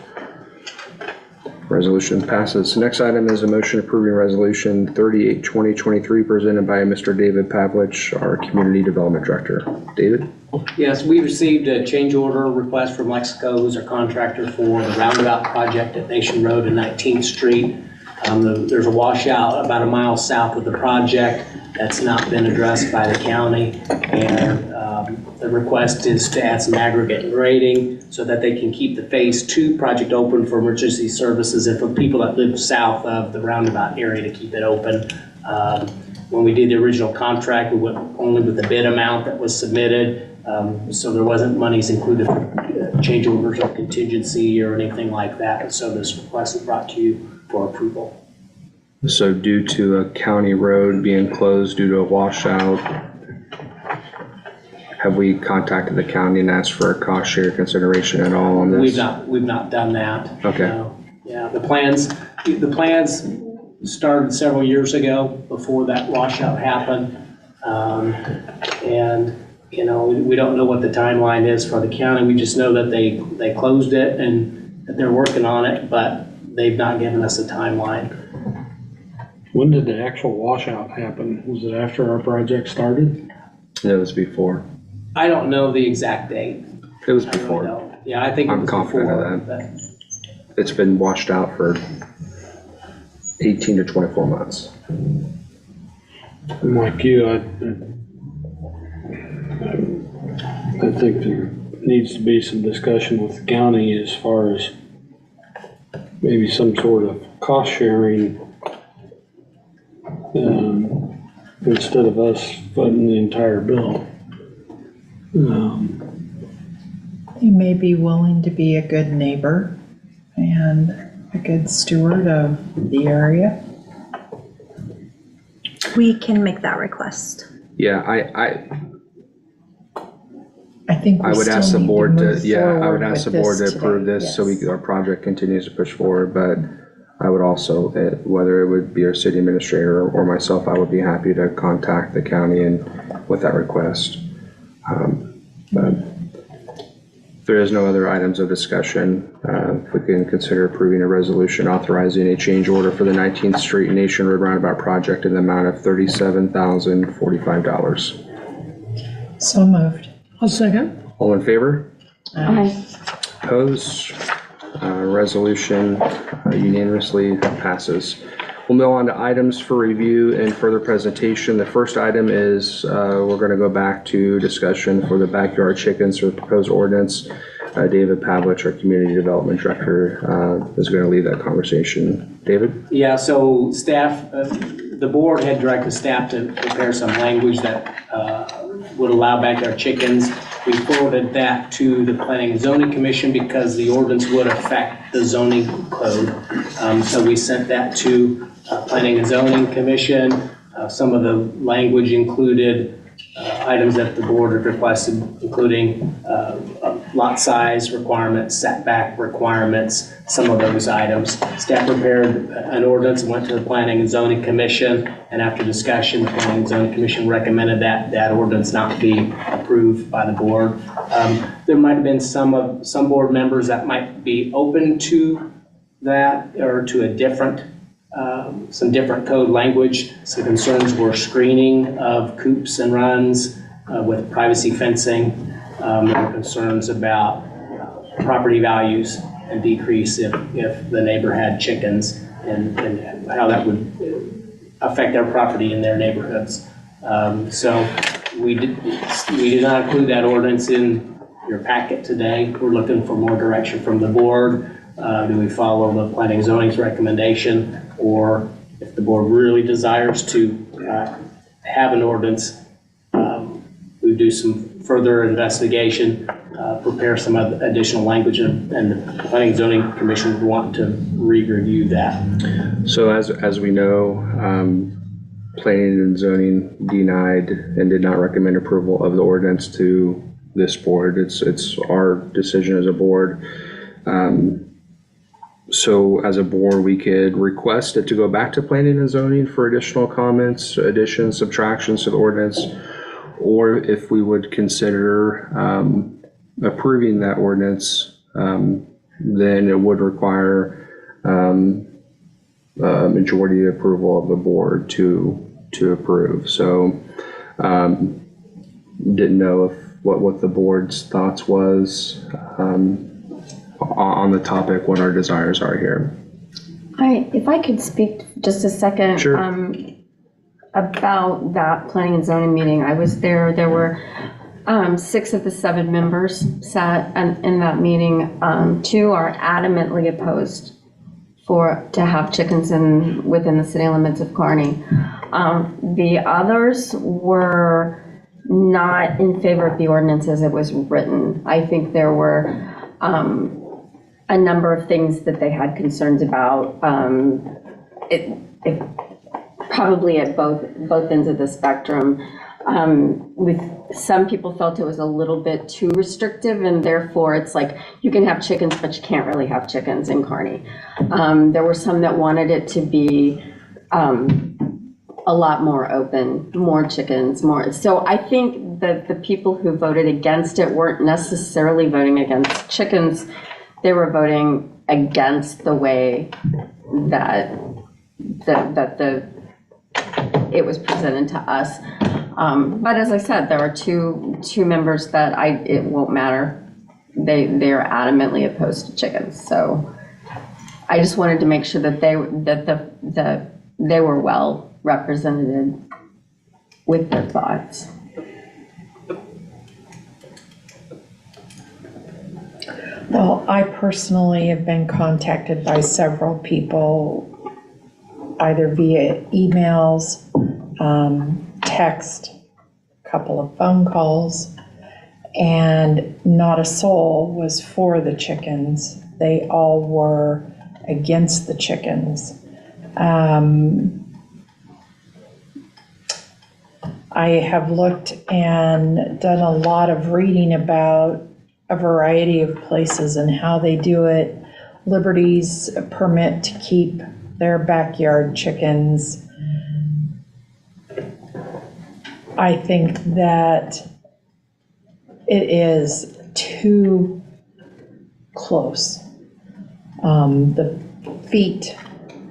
Resolution passes. Next item is a motion approving resolution 38-2023 presented by Mr. David Pavlich, our Community Development Director. David? Yes, we received a change order request from Lexico, who's our contractor for the roundabout project at Nation Road and 19th Street. There's a washout about a mile south of the project that's not been addressed by the county, and the request is to add some aggregate grading so that they can keep the Phase 2 project open for emergency services and for people that live south of the roundabout area to keep it open. When we did the original contract, we went only with the bid amount that was submitted, so there wasn't monies included for change orders or contingency or anything like that. And so this request is brought to you for approval. So due to a county road being closed due to a washout, have we contacted the county and asked for a cost share consideration at all on this? We've not done that. Okay. No. Yeah, the plans started several years ago before that washout happened. And, you know, we don't know what the timeline is for the county. We just know that they closed it and that they're working on it, but they've not given us a timeline. When did the actual washout happen? Was it after our project started? No, it was before. I don't know the exact date. It was I really before. don't. Yeah, I think it was I'm confident before, of that. It's been washed out for 18 to 24 months. I'm like you, I think there needs to be some discussion with the county as far as maybe some sort of cost sharing instead of us footing the entire bill. You may be willing to be a good neighbor and a good steward of the area. We can make that request. Yeah, I think we I would still ask the need board to, move yeah, I would forward ask the with board to this approve today, this so yes. our project continues to push forward, but I would also, whether it would be our city administrator or myself, I would be happy to contact the county and with that request. But If there is no other items of discussion, if we can consider approving a resolution authorizing a change order for the 19th Street Nation Road Roundabout project in the amount of $37,045. So moved. I'll second. All in favor? Aye. Opposed? Resolution unanimously passes. We'll move on to items for review and further presentation. The first item is we're going to go back to discussion for the backyard chickens for the proposed ordinance. David Pavlich, our Community Development Director, is going to lead that conversation. David? Yeah, so staff, the board had directed staff to prepare some language that would allow backyard chickens. We forwarded that to the Planning and Zoning Commission because the ordinance would affect the zoning code. So we sent that to Planning and Zoning Commission. Some of the language included items that the board had requested, including lot size requirements, setback requirements, some of those items. Staff prepared an ordinance and went to the Planning and Zoning Commission, and after discussion, the Planning and Zoning Commission recommended that ordinance not be approved by the board. There might have been some board members that might be open to that or to a different some different code language. Some concerns were screening of coops and runs with privacy fencing. There were concerns about property values and decrease if the neighbor had chickens and how that would affect their property in their neighborhoods. So we did not include that ordinance in your packet today. We're looking for more direction from the board. Do we follow the Planning and Zoning's recommendation, or if the board really desires to have an ordinance, we do some further investigation, prepare some additional language, and the Planning and Zoning Commission would want to re-review that. So as we know, Planning and Zoning denied and did not recommend approval of the ordinance to this board. It's our decision as a board. So as a board, we could request it to go back to Planning and Zoning for additional comments, additions, subtractions to the ordinance, or if we would consider approving that ordinance, then it would require majority approval of the board to approve. So didn't know what the board's thoughts was on the topic, what our desires are here. If I could speak just a second. Sure. About that planning and zoning meeting. I was there. There were 6 of the 7 members sat in that meeting. 2 are adamantly opposed to have chickens within the city limits of Kearney. The others were not in favor of the ordinance as it was written. I think there were a number of things that they had concerns about. It probably at both ends of the spectrum. With some people felt it was a little bit too restrictive, and therefore it's like you can have chickens, but you can't really have chickens in Kearney. There were some that wanted it to be a lot more open, more chickens, more. So I think that the people who voted against it weren't necessarily voting against chickens. They were voting against the way that it was presented to us. But as I said, there are two members that it won't matter. They're adamantly opposed to chickens. So I just wanted to make sure that they were well represented with their thoughts. Well, I personally have been contacted by several people, either via emails, text, a couple of phone calls, and not a soul was for the chickens. They all were against the chickens. I have looked and done a lot of reading about a variety of places and how they do it. Liberty's permit to keep their backyard chickens. I think that it is too close. The feet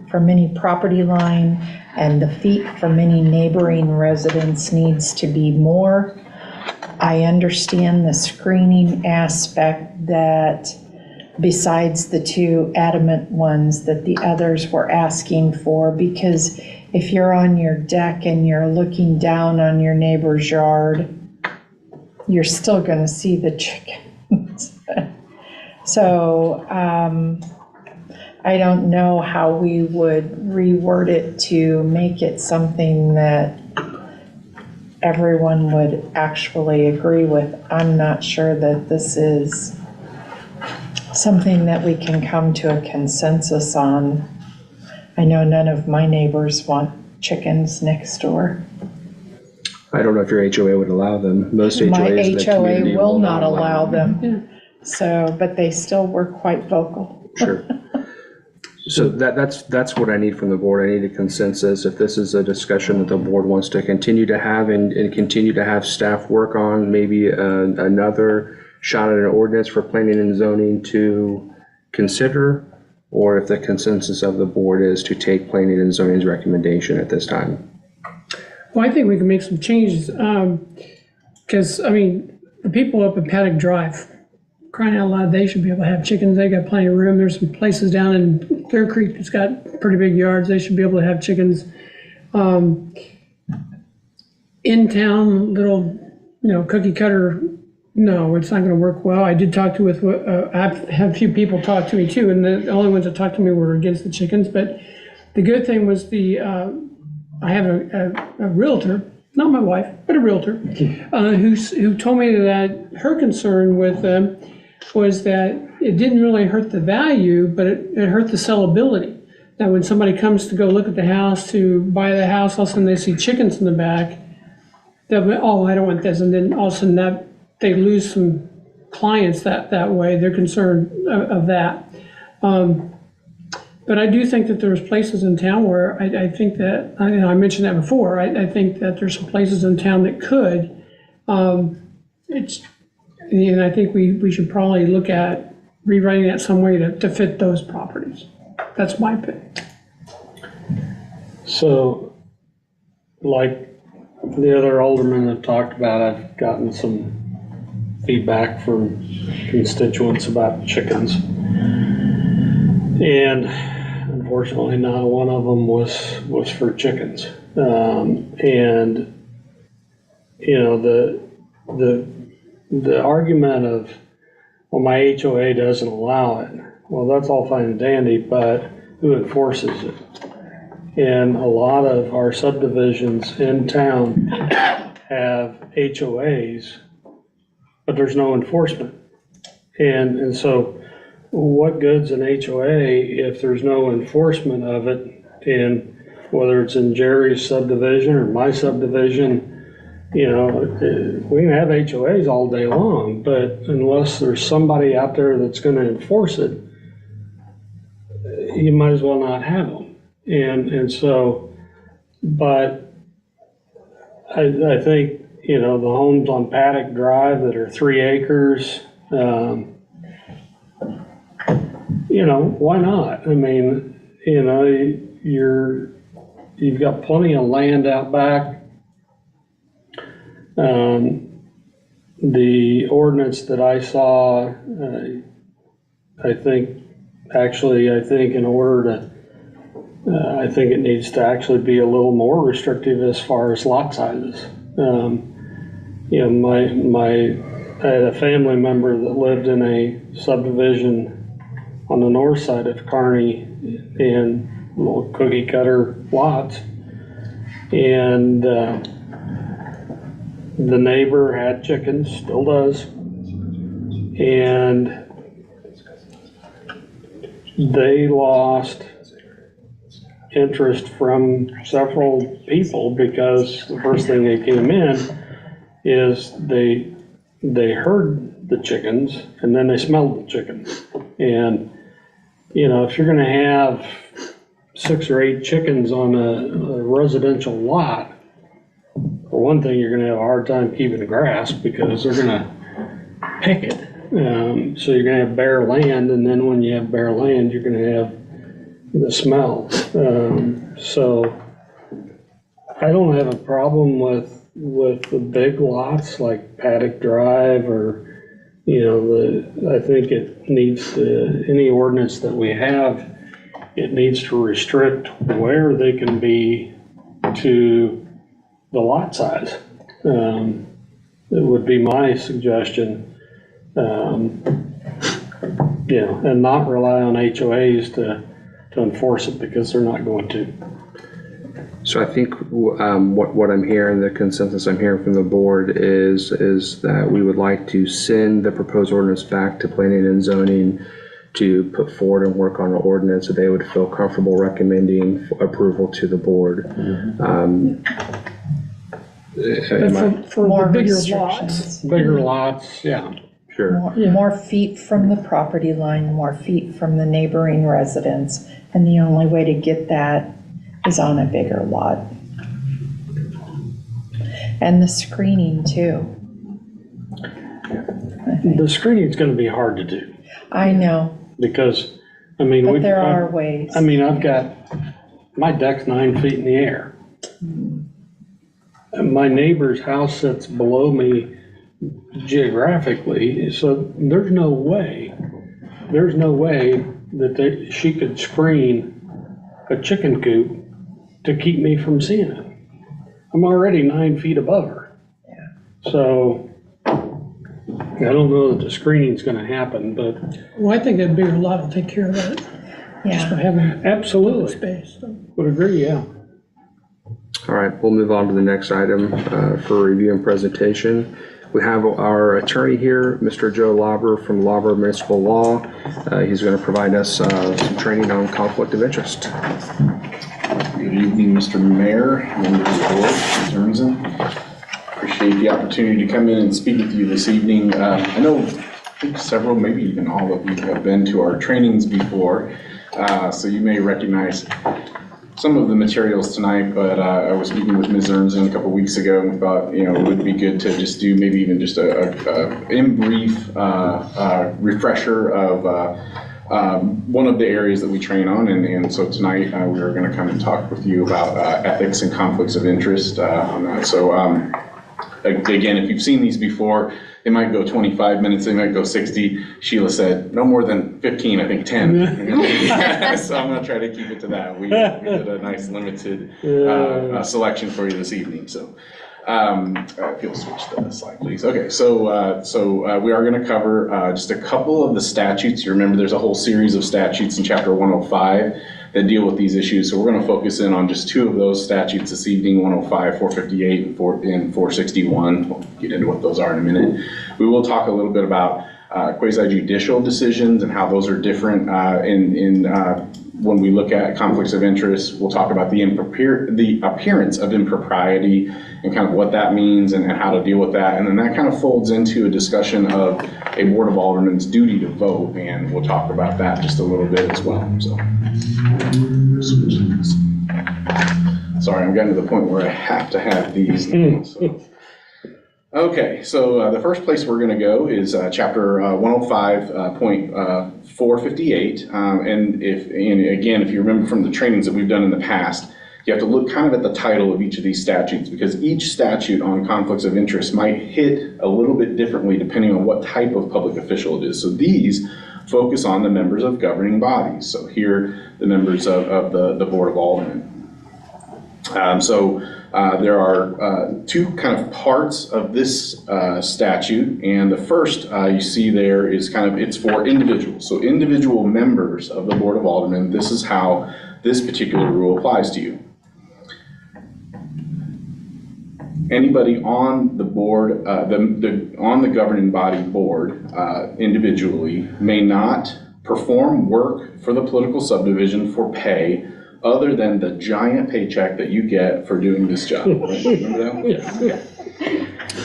from any property line and the feet from any neighboring residence needs to be more. I understand the screening aspect that besides the two adamant ones that the others were asking for, because if you're on your deck and you're looking down on your neighbor's yard, you're still gonna see the chickens. So, I don't know how we would reword it to make it something that everyone would actually agree with. I'm not sure that this is something that we can come to a consensus on. I know none of my neighbors want chickens next door. I don't know if your HOA would allow them. Most HOAs My in the community HOA will not allow them. So, but they still were quite vocal. Sure. So that's what I need from the board. I need a consensus. If this is a discussion that the board wants to continue to have and continue to have staff work on, maybe another shot at an ordinance for planning and zoning to consider, or if the consensus of the board is to take planning and zoning's recommendation at this time. Well, I think we can make some changes, because, I mean, the people up in Paddock Drive, crying out loud, they should be able to have chickens. They got plenty of room. There's some places down in Clear Creek that's got pretty big yards. They should be able to have chickens. In town, little, cookie cutter, no, it's not going to work well. I did talk to I've had a few people talk to me too, and the only ones that talked to me were against the chickens. But the good thing was I have a realtor, not my wife, but a realtor, who told me that her concern with them was that it didn't really hurt the value, but it hurt the sellability. That when somebody comes to go look at the house, to buy the house, all of a sudden they see chickens in the back, they'll be, oh, I don't want this. And then all of a sudden they lose some clients that way. They're concerned of that. But I do think that there's places in town where I think that, I mentioned that before, I think that there's some places in town that could. And I think we should probably look at rewriting that some way to fit those properties. That's my pick. So, like the other aldermen have talked about, I've gotten some feedback from constituents about chickens. And unfortunately, not one of them was for chickens. The argument of, well, my HOA doesn't allow it. Well, that's all fine and dandy, but who enforces it? And a lot of our subdivisions in town have HOAs, but there's no enforcement. And so what good's an HOA if there's no enforcement of it? And whether it's in Jerry's subdivision or my subdivision, we can have HOAs all day long, but unless there's somebody out there that's going to enforce it, you might as well not have them. And so, but I think, the homes on Paddock Drive that are 3 acres, why not? I mean, you've got plenty of land out back. The ordinance that I saw, I think in order to, I think it needs to actually be a little more restrictive as far as lot sizes. I had a family member that lived in a subdivision on the north side of Kearney in little cookie cutter lots. And the neighbor had chickens, still does. And they lost interest from several people because the first thing they came in is they heard the chickens and then they smelled the chickens. And if you're gonna have 6 or 8 chickens on a residential lot, for one thing, you're gonna have a hard time keeping the grass because they're gonna pick it. So you're gonna have bare land, and then when you have bare land, you're gonna have the smell. So I don't have a problem with the big lots like Paddock Drive or, I think it needs to, any ordinance that we have, it needs to restrict where they can be to the lot size. It would be my suggestion. And not rely on HOAs to enforce it, because they're not going to. So I think what I'm hearing, the consensus I'm hearing from the board is that we would like to send the proposed ordinance back to planning and zoning to put forward and work on an ordinance that they would feel comfortable recommending approval to the board. For More the bigger restrictions. lots. Bigger lots, yeah. Sure. More feet from the property line, more feet from the neighboring residence, and the only way to get that is on a bigger lot. And the screening too. The screening's gonna be hard to do, I know, because, but there are ways. I've got, my deck's 9 feet in the air. And my neighbor's house sits below me geographically, so there's no way that she could screen a chicken coop to keep me from seeing it. I'm already 9 feet above her. So I don't know that the screening's gonna happen, but. Well, I think that bigger lot will take care of that, just by having Absolutely. space. So. Would agree, yeah. All right, we'll move on to the next item for review and presentation. We have our attorney here, Mr. Joe Lauber from Lauber Municipal Law. He's going to provide us some training on conflict of interest. Good evening, Mr. Mayor, members of the board, Ms. Ernzen. Appreciate the opportunity to come in and speak with you this evening. I know several, maybe even all of you have been to our trainings before, so you may recognize some of the materials tonight, but I was speaking with Ms. Ernzen a couple weeks ago and thought, it would be good to just do maybe even just a in brief refresher of one of the areas that we train on. And so tonight we are going to come and talk with you about ethics and conflicts of interest on that. So again, if you've seen these before, they might go 25 minutes, they might go 60. Sheila said, no more than 15, I think 10. So I'm gonna try to keep it to that. We did a nice limited selection for you this evening, so. If you'll switch the slide, please. Okay, so we are gonna cover just a couple of the statutes. You remember there's a whole series of statutes in chapter 105 that deal with these issues. So we're going to focus in on just two of those statutes this evening, 105, 458, and 461. We'll get into what those are in a minute. We will talk a little bit about quasi-judicial decisions and how those are different when we look at conflicts of interest. We'll talk about the appearance of impropriety and kind of what that means and how to deal with that. And then that kind of folds into a discussion of a Board of Aldermen's duty to vote, and we'll talk about that just a little bit as well. So, sorry, I'm getting to the point where I have to have these now, so. Okay, so the first place we're going to go is chapter 105.458. And again, if you remember from the trainings that we've done in the past, you have to look kind of at the title of each of these statutes, because each statute on conflicts of interest might hit a little bit differently depending on what type of public official it is. So these focus on the members of governing bodies. So here, the members of the Board of Aldermen. There are two kind of parts of this statute, and the first you see there is it's for individuals. So individual members of the Board of Aldermen, this is how this particular rule applies to you. Anybody on the board, on the governing body board individually may not perform work for the political subdivision for pay other than the giant paycheck that you get for doing this job. Right? Remember that one? Yeah.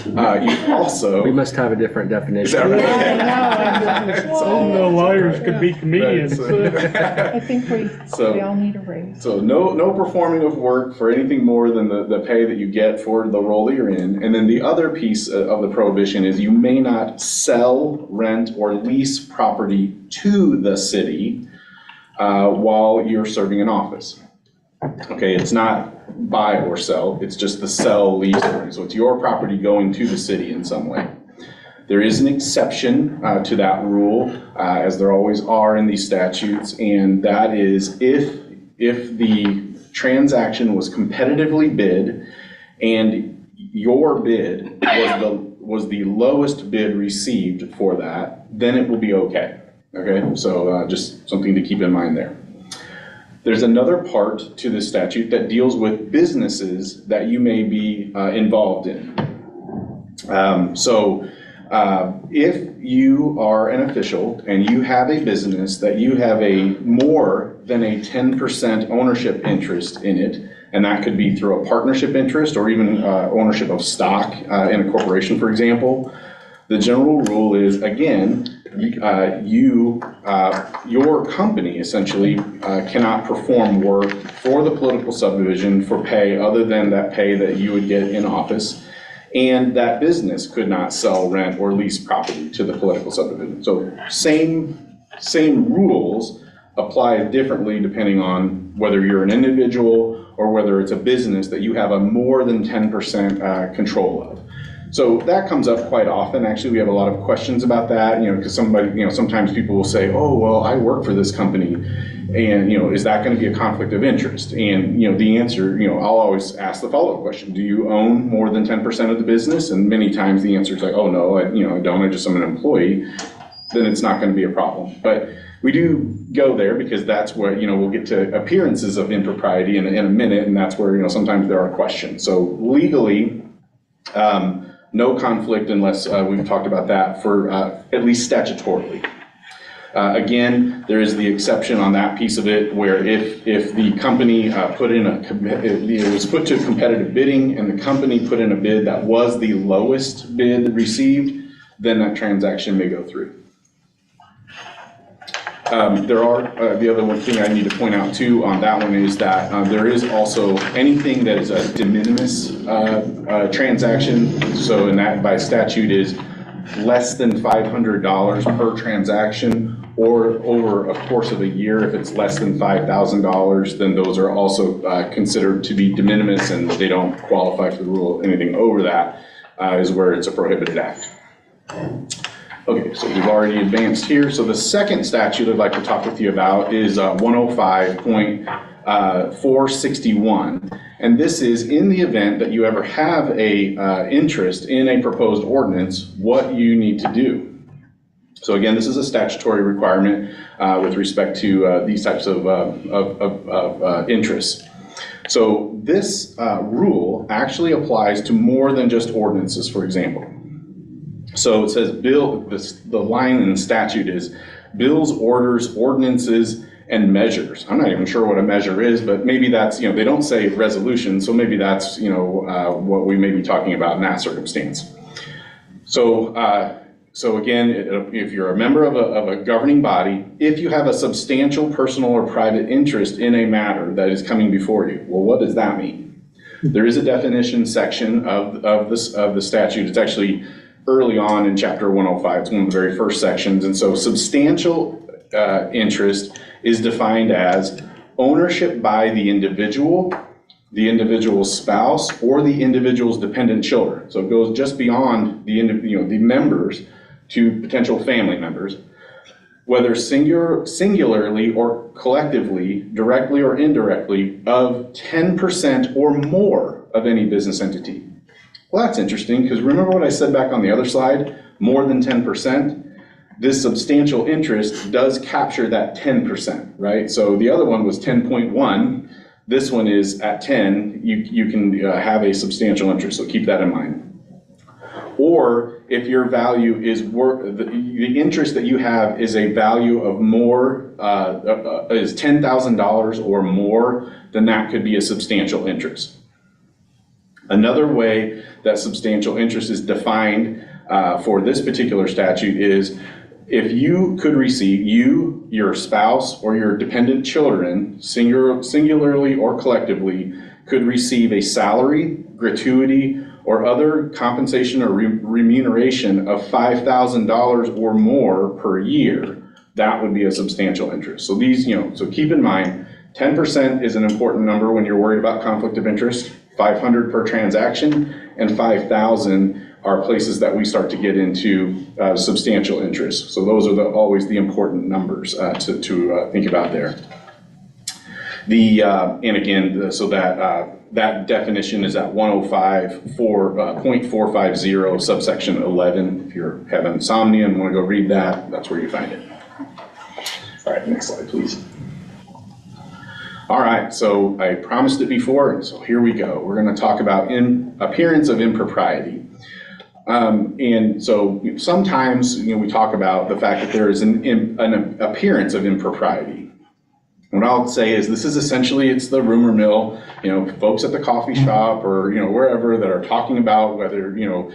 You also. We must have a different Is definition. that right? It's all- No lawyers could be comedians. I think we all need a raise. So no performing of work for anything more than the pay that you get for the role that you're in. And then the other piece of the prohibition is you may not sell, rent, or lease property to the city while you're serving in office. Okay, it's not buy or sell, it's just the sell, lease, so it's your property going to the city in some way. There is an exception to that rule, as there always are in these statutes, and that is if the transaction was competitively bid and your bid was the lowest bid received for that, then it will be okay. Okay, so just something to keep in mind there. There's another part to this statute that deals with businesses that you may be involved in. If you are an official and you have a business that you have a more than a 10% ownership interest in it, and that could be through a partnership interest or even ownership of stock in a corporation, for example, the general rule is, again, your company essentially cannot perform work for the political subdivision for pay other than that pay that you would get in office, and that business could not sell, rent, or lease property to the political subdivision. So same rules apply differently depending on whether you're an individual or whether it's a business that you have a more than 10% control of. So that comes up quite often. Actually, we have a lot of questions about that, because sometimes people will say, oh, well, I work for this company, and, is that going to be a conflict of interest? And, the answer, I'll always ask the follow-up question, do you own more than 10% of the business? And many times the answer is like, oh, no, I don't, I'm an employee. Then it's not going to be a problem. But we do go there because that's where, we'll get to appearances of impropriety in a minute, and that's where, sometimes there are questions. So legally, no conflict unless we've talked about that for at least statutorily. Again, there is the exception on that piece of it where if the company it was put to competitive bidding and the company put in a bid that was the lowest bid received, then that transaction may go through. The other one thing I need to point out too on that one is that there is also anything that is a de minimis transaction. So in that by statute is less than $500 per transaction, or over a course of a year, if it's less than $5,000, then those are also considered to be de minimis and they don't qualify for the rule. Anything over that is where it's a prohibited act. Okay, so we've already advanced here. So the second statute I'd like to talk with you about is 105.461. And this is in the event that you ever have a interest in a proposed ordinance, what you need to do. So again, this is a statutory requirement with respect to these types of interests. So this rule actually applies to more than just ordinances, for example. So it says the line in the statute is bills, orders, ordinances, and measures. I'm not even sure what a measure is, but maybe that's, they don't say resolution, so maybe that's, what we may be talking about in that circumstance. So again, if you're a member of a governing body, if you have a substantial personal or private interest in a matter that is coming before you, well, what does that mean? There is a definition section of the statute. It's actually early on in chapter 105. It's one of the very first sections. And so substantial interest is defined as ownership by the individual's spouse, or the individual's dependent children. So it goes just beyond the members to potential family members, whether singularly or collectively, directly or indirectly, of 10% or more of any business entity. Well, that's interesting, because remember what I said back on the other slide, more than 10%? This substantial interest does capture that 10%, right? So the other one was 10.1. This one is at 10. You can have a substantial interest, so keep that in mind. Or if your value is the interest that you have is a value of more, is $10,000 or more, then that could be a substantial interest. Another way that substantial interest is defined for this particular statute is if you could receive, you, your spouse, or your dependent children, singularly or collectively, could receive a salary, gratuity, or other compensation or remuneration of $5,000 or more per year, that would be a substantial interest. So these, so keep in mind, 10% is an important number when you're worried about conflict of interest, 500 per transaction, and 5,000 are places that we start to get into substantial interest. So those are always the important numbers to think about there. And again, so that definition is at 105.450 subsection 11. If you're having insomnia and want to go read that, that's where you find it. All right, next slide, please. All right, so I promised it before, so here we go. We're going to talk about appearance of impropriety. And so sometimes we talk about the fact that there is an appearance of impropriety. What I'll say is this is essentially, it's the rumor mill, folks at the coffee shop or, wherever that are talking about whether, you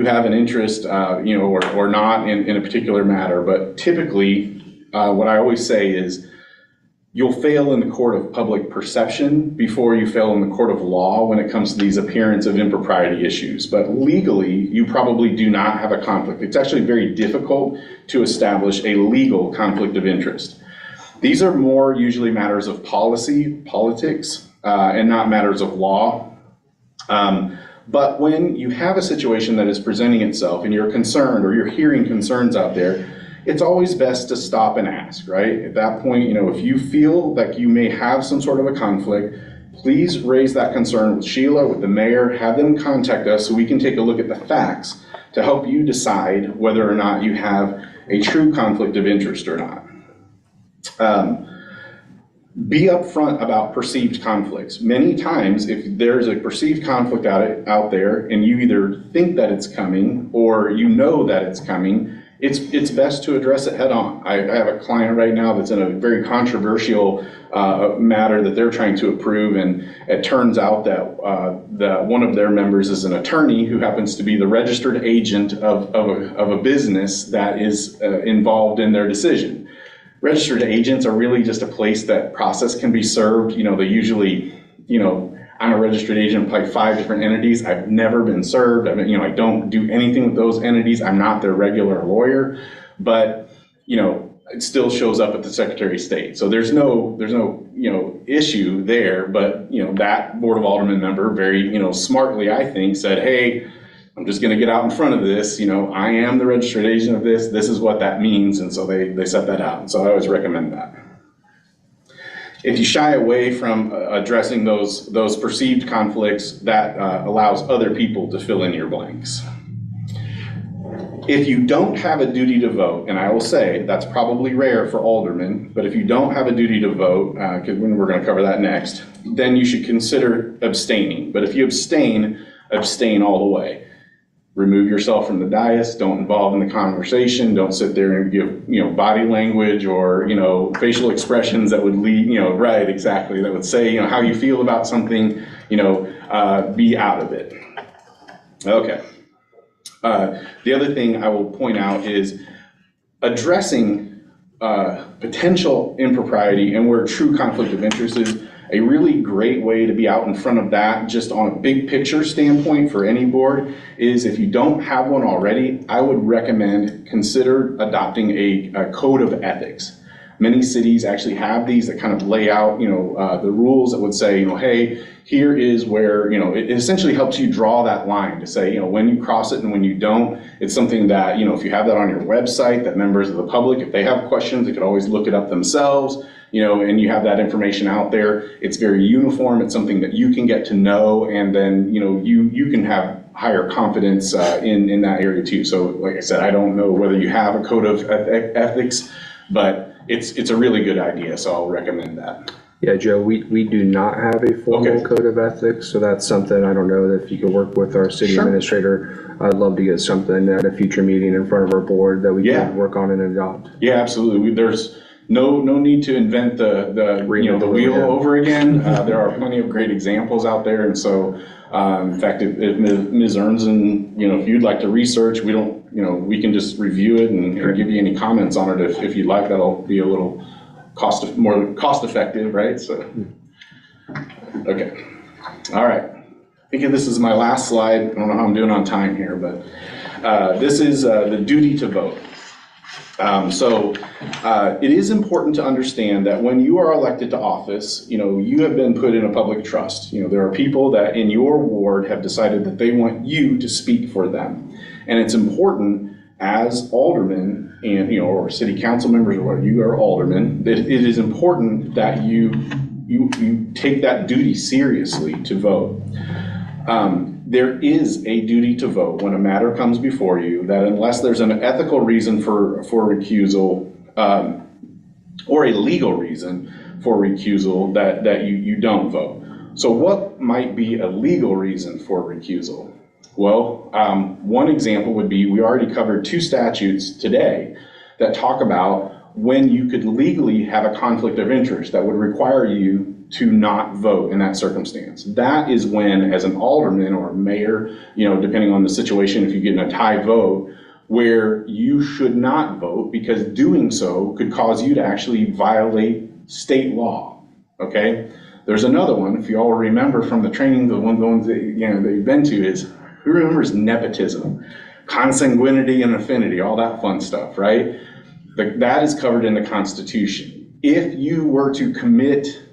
have an interest, or not in a particular matter. But typically, what I always say is you'll fail in the court of public perception before you fail in the court of law when it comes to these appearance of impropriety issues. But legally, you probably do not have a conflict. It's actually very difficult to establish a legal conflict of interest. These are more usually matters of politics, and not matters of law. But when you have a situation that is presenting itself and you're concerned or you're hearing concerns out there, it's always best to stop and ask, right? At that point, if you feel that you may have some sort of a conflict, please raise that concern with Sheila, with the mayor, have them contact us so we can take a look at the facts to help you decide whether or not you have a true conflict of interest or not. Be upfront about perceived conflicts. Many times, if there's a perceived conflict out there and you either think that it's coming or that it's coming, it's best to address it head on. I have a client right now that's in a very controversial matter that they're trying to approve, and it turns out that one of their members is an attorney who happens to be the registered agent of a business that is involved in their decision. Registered agents are really just a place that process can be served. They usually, I'm a registered agent of like 5 different entities. I've never been served. I don't do anything with those entities. I'm not their regular lawyer, but, it still shows up at the Secretary of State. So there's no issue there, but, that Board of Aldermen member very, smartly, I think, said, hey, I'm just going to get out in front of this. I am the registered agent of this. This is what that means. And so they set that out. And so I always recommend that. If you shy away from addressing those perceived conflicts, that allows other people to fill in your blanks. If you don't have a duty to vote, and I will say that's probably rare for aldermen, but if you don't have a duty to vote, because we're going to cover that next, then you should consider abstaining. But if you abstain all the way. Remove yourself from the dais, don't involve in the conversation, don't sit there and give, body language or, facial expressions that would lead, right, exactly, that would say, how you feel about something, be out of it. Okay. The other thing I will point out is addressing potential impropriety and where true conflict of interest is. A really great way to be out in front of that, just on a big picture standpoint for any board, is if you don't have one already, I would recommend consider adopting a code of ethics. Many cities actually have these that kind of lay out, the rules that would say, hey, here is where, it essentially helps you draw that line to say, when you cross it and when you don't. It's something that, if you have that on your website, that members of the public, if they have questions, they could always look it up themselves. And you have that information out there. It's very uniform. It's something that you can get to know, and then, you can have higher confidence in that area too. So like I said, I don't know whether you have a code of ethics, but it's a really good idea. So I'll recommend that. Yeah, Joe, we do not have a formal code of ethics. So that's something, I don't know if you could work with our city administrator. I'd love to get something at a future meeting in front of our board that we can work on and adopt. Yeah, absolutely. There's no need to invent the wheel over again. There are plenty of great examples out there, and so In fact, if Ms. Ernzen, if you'd like to research, we can just review it and give you any comments on it if you'd like. That'll be a little more cost effective, right? So, okay. All right. I think this is my last slide. I don't know how I'm doing on time here, but this is the duty to vote. It is important to understand that when you are elected to office, you have been put in a public trust. There are people that in your ward have decided that they want you to speak for them. And it's important as aldermen and, or city council members, or what you are aldermen, that it is important that you take that duty seriously to vote. There is a duty to vote when a matter comes before you, that unless there's an ethical reason for recusal, or a legal reason for recusal, that you don't vote. So what might be a legal reason for recusal? Well, one example would be, we already covered 2 statutes today that talk about when you could legally have a conflict of interest that would require you to not vote in that circumstance. That is when, as an alderman or mayor, depending on the situation, if you get in a tie vote, where you should not vote because doing so could cause you to actually violate state law, okay? There's another one, if you all remember from the training, the ones that, that you've been to, is, who remembers nepotism, consanguinity and affinity, all that fun stuff, right? That is covered in the Constitution. If you were to commit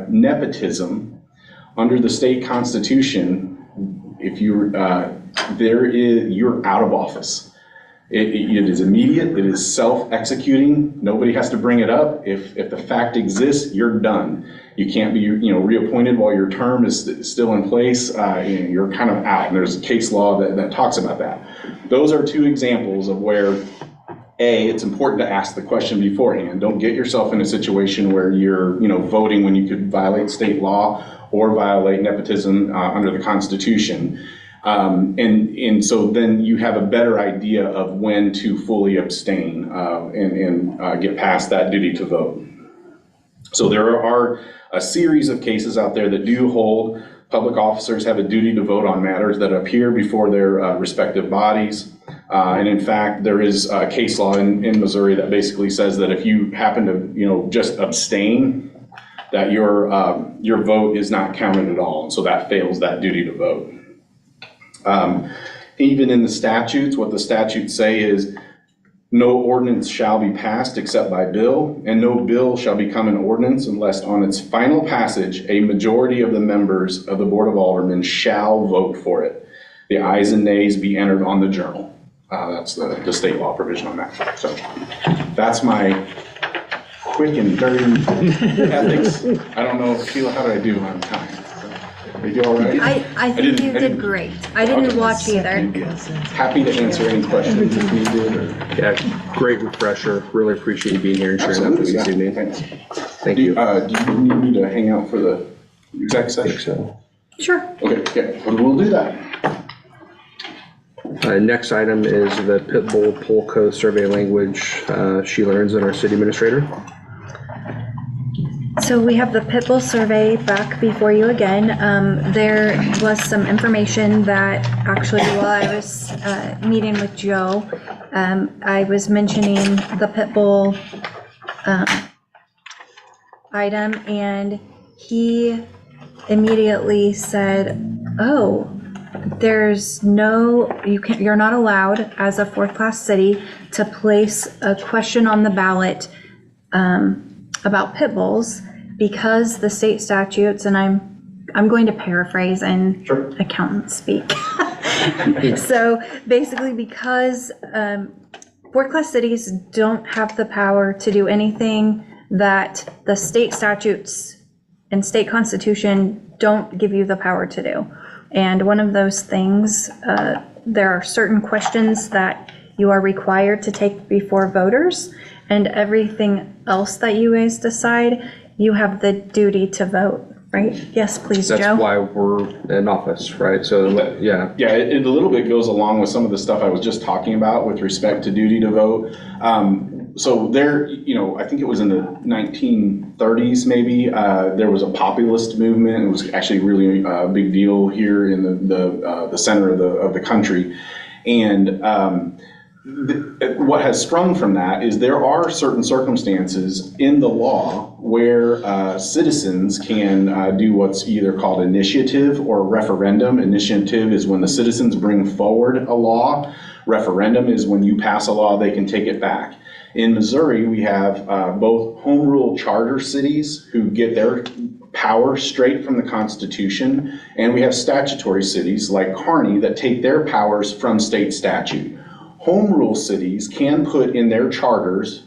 nepotism under the state constitution, if you're out of office. It is immediate. It is self-executing. Nobody has to bring it up. If the fact exists, you're done. You can't be reappointed while your term is still in place. You're kind of out. And there's a case law that talks about that. Those are 2 examples of where, it's important to ask the question beforehand. Don't get yourself in a situation where you're, voting when you could violate state law or violate nepotism under the Constitution. And so then you have a better idea of when to fully abstain and get past that duty to vote. So there are a series of cases out there that do hold public officers have a duty to vote on matters that appear before their respective bodies. And in fact, there is a case law in Missouri that basically says that if you happen to, just abstain, that your vote is not counted at all. And so that fails that duty to vote. Even in the statutes, what the statutes say is, no ordinance shall be passed except by bill, and no bill shall become an ordinance unless on its final passage, a majority of the members of the Board of Aldermen shall vote for it. The ayes and nays be entered on the journal. That's the state law provision on that. So that's my quick and dirty ethics. I don't know, Sheila, how did I do on time? Did you all right? I think you did great. I didn't watch either. Happy to answer any questions if needed. Yeah, great refresher. Really appreciate you being here and sharing that with us this evening. Thanks. Thank you. Do you need me to hang out for the exec session? I think so. Sure. Okay, we'll do that. Next item is the Pitbull Poll Code Survey language. Sheila Ernzen, our city administrator. So we have the Pitbull survey back before you again. There was some information that actually while I was meeting with Joe, I was mentioning the Pitbull item, and he immediately said, oh, you're not allowed as a 4th class city to place a question on the ballot about pit bulls, because the state statutes, and I'm going to paraphrase in accountant speak. So basically, because 4th class cities don't have the power to do anything that the state statutes and state constitution don't give you the power to do. And one of those things, there are certain questions that you are required to take before voters, and everything else that you guys decide, you have the duty to vote, right? Yes, please, Joe. That's why we're in office, right? So, yeah. Yeah, it a little bit goes along with some of the stuff I was just talking about with respect to duty to vote. So there, I think it was in the 1930s maybe, there was a populist movement. It was actually really a big deal here in the center of the country. And what has sprung from that is there are certain circumstances in the law where citizens can do what's either called initiative or referendum. Initiative is when the citizens bring forward a law. Referendum is when you pass a law, they can take it back. In Missouri, we have both home rule charter cities who get their power straight from the Constitution, and we have statutory cities like Kearney that take their powers from state statute. Home rule cities can put in their charters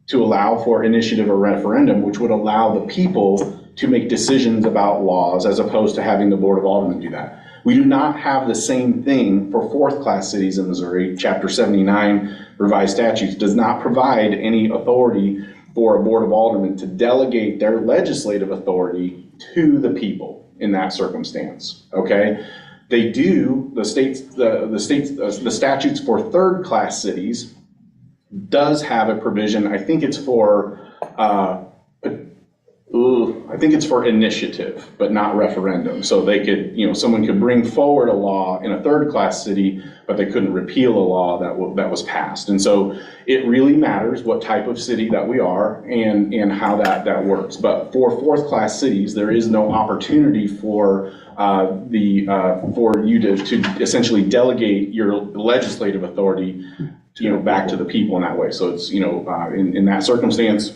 to allow for initiative or referendum, which would allow the people to make decisions about laws as opposed to having the Board of Aldermen do that. We do not have the same thing for fourth-class cities in Missouri. Chapter 79 revised statutes does not provide any authority for a Board of Aldermen to delegate their legislative authority to the people in that circumstance, okay? They do, the statutes for third-class cities does have a provision, I think it's for initiative, but not referendum. So they could, someone could bring forward a law in a third-class city, but they couldn't repeal a law that was passed. And so it really matters what type of city that we are and how that works. But for fourth-class cities, there is no opportunity for you to essentially delegate your legislative authority, back to the people in that way. So it's, in that circumstance,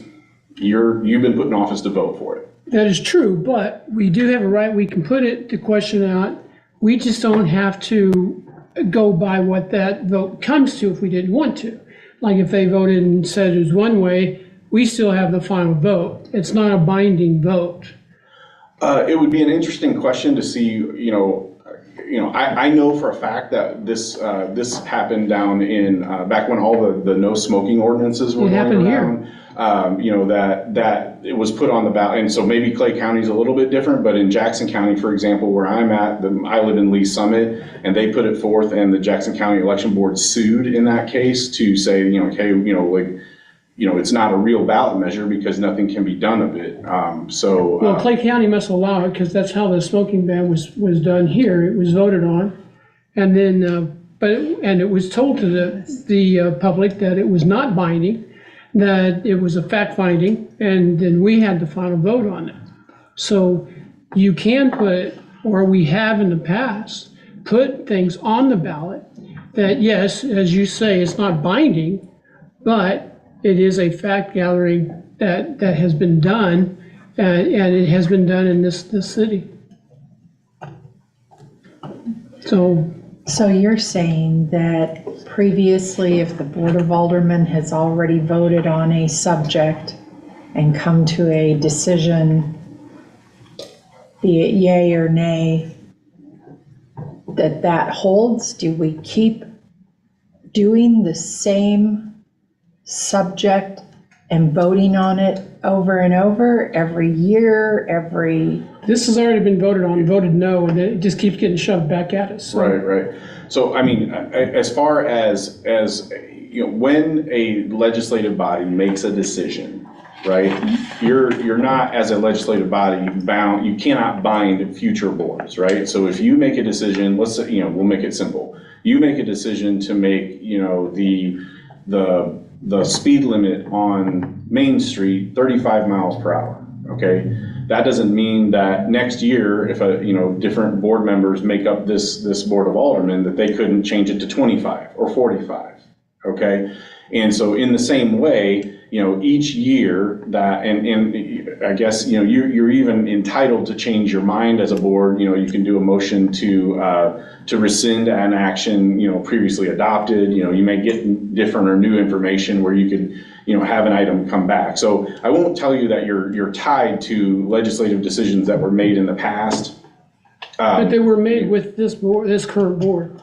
you've been put in office to vote for it. That is true, but we do have a right, we can put the question out. We just don't have to go by what that vote comes to if we didn't want to. Like if they voted and said it was one way, we still have the final vote. It's not a binding vote. It would be an interesting question to see, I know for a fact that this happened down in, back when all the no smoking ordinances were going around. That it was put on the ballot. And so maybe Clay County is a little bit different, but in Jackson County, for example, where I'm at, I live in Lee Summit, and they put it forth, and the Jackson County Election Board sued in that case to say, it's not a real ballot measure because nothing can be done of it. Well, Clay County must allow it because that's how the smoking ban was done here. It was voted on, and then, and it was told to the public that it was not binding, that it was a fact finding, and then we had the final vote on it. So you can put, or we have in the past, put things on the ballot that, yes, as you say, it's not binding, but it is a fact gathering that has been done, and it has been done in this city. So you're saying that previously, if the Board of Aldermen has already voted on a subject and come to a decision, be it yay or nay, that holds? Do we keep doing the same subject and voting on it over and over every year, This has already been voted on, voted no, and it just keeps getting shoved back at us. So. Right. So, I mean, as far as when a legislative body makes a decision, right, you're not, as a legislative body, bound, you cannot bind future boards, right? So if you make a decision, let's say, we'll make it simple. You make a decision to make, the speed limit on Main Street 35 miles per hour, okay? That doesn't mean that next year, if different board members make up this Board of Aldermen, that they couldn't change it to 25 or 45, okay? And so in the same way, each year that, and I guess, you're even entitled to change your mind as a board. You can do a motion to rescind an action, previously adopted. You may get different or new information where you could, have an item come back. So I won't tell you that you're tied to legislative decisions that were made in the past. But they were made with this board, this current board,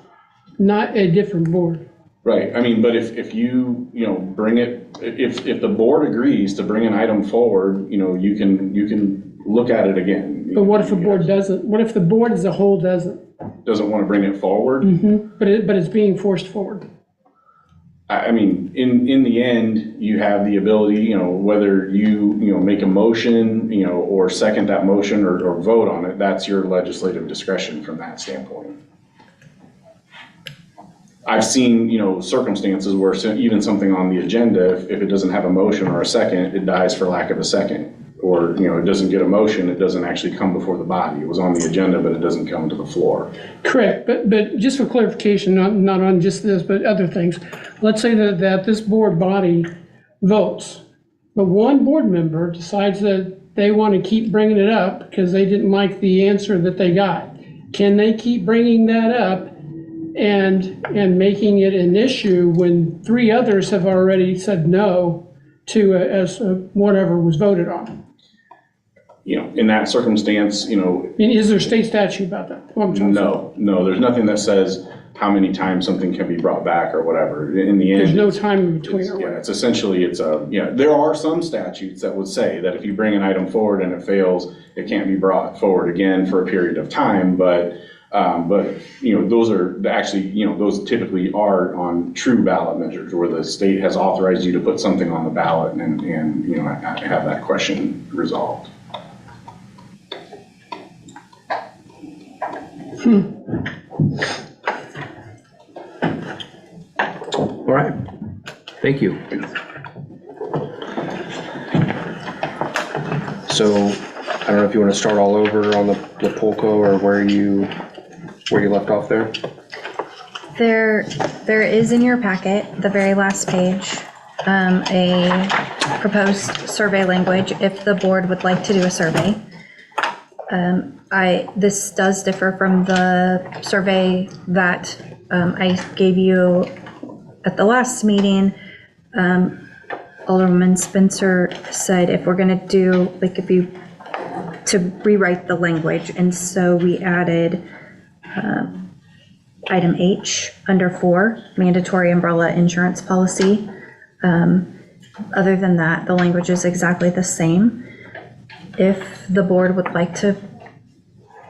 not a different board. Right. I mean, but if you, bring it, if the board agrees to bring an item forward, you can look at it again. But what if the board doesn't? What if the board as a whole doesn't? Doesn't want to bring it forward? Mm-hmm. But it's being forced forward. I mean, in the end, you have the ability, whether you make a motion, or second that motion or vote on it, that's your legislative discretion from that standpoint. I've seen, circumstances where even something on the agenda, if it doesn't have a motion or a second, it dies for lack of a second. Or, it doesn't get a motion, it doesn't actually come before the body. It was on the agenda, but it doesn't come to the floor. Correct, but just for clarification, not on just this, but other things. Let's say that this board body votes, but one board member decides that they want to keep bringing it up because they didn't like the answer that they got. Can they keep bringing that up and making it an issue when 3 others have already said no to whatever was voted on? In that circumstance, Is there state statute about that? no, there's nothing that says how many times something can be brought back or whatever. In the end, There's no time in between. it's essentially, there are some statutes that would say that if you bring an item forward and it fails, it can't be brought forward again for a period of time, but those are actually, those typically are on true ballot measures where the state has authorized you to put something on the ballot and have that question resolved. All right, thank you. So, I don't know if you want to start all over on the Polko or where you left off there? There is in your packet, the very last page, a proposed survey language if the board would like to do a survey. This does differ from the survey that I gave you at the last meeting. Alderman Spencer said if we're gonna do, to rewrite the language, and so we added item H under 4, mandatory umbrella insurance policy. Other than that, the language is exactly the same. If the board would like to,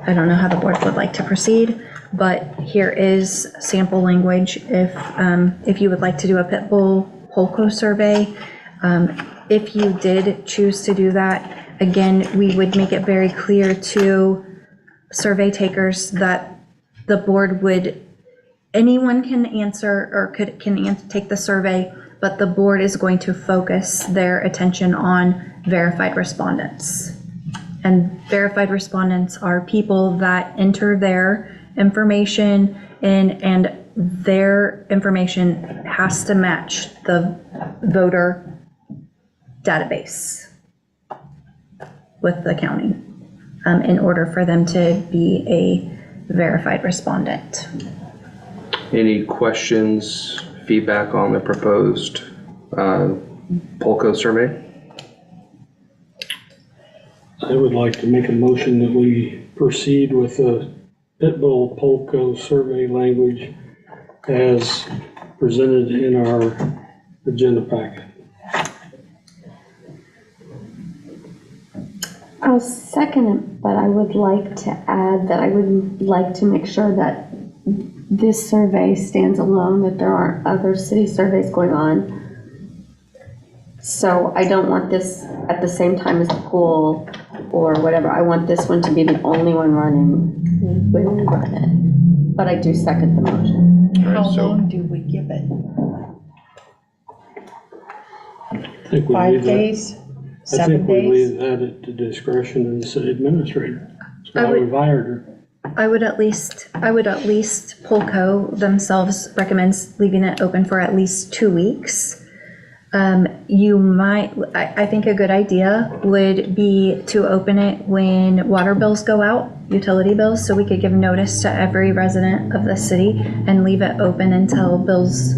I don't know how the board would like to proceed, but here is sample language if you would like to do a pit bull Polko survey. If you did choose to do that, again, we would make it very clear to survey takers that the board anyone can answer or can take the survey, but the board is going to focus their attention on verified respondents. And verified respondents are people that enter their information in, and their information has to match the voter database with the county in order for them to be a verified respondent. Any questions, feedback on the proposed Polko survey? I would like to make a motion that we proceed with the Pitbull Polko survey language as presented in our agenda packet. I'll second it, but I would like to add that I would like to make sure that this survey stands alone, that there aren't other city surveys going on. So I don't want this at the same time as the pool or whatever. I want this one to be the only one running when we run it. But I do second the motion. How long do we give it? I think we 5 leave that- days? I 7 think we days? leave that at the discretion of the city administrator. That's I why would- we've hired her. I would at least Polko themselves recommends leaving it open for at least 2 weeks. You might, I think a good idea would be to open it when water bills go out, utility bills, so we could give notice to every resident of the city and leave it open until bills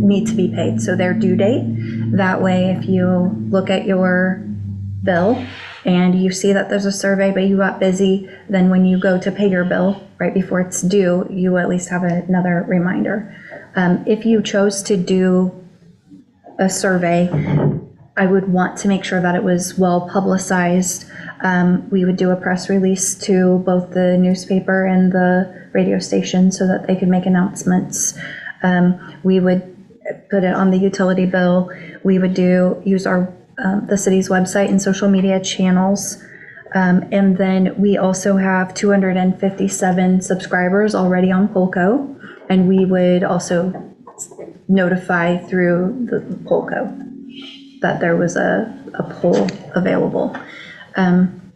need to be paid, so their due date. That way, if you look at your bill and you see that there's a survey, but you got busy, then when you go to pay your bill right before it's due, you at least have another reminder. If you chose to do a survey, I would want to make sure that it was well publicized. We would do a press release to both the newspaper and the radio station so that they could make announcements. We would put it on the utility bill. We would use our, the city's website and social media channels. And then we also have 257 subscribers already on Polko, and we would also notify through the Polko that there was a poll available.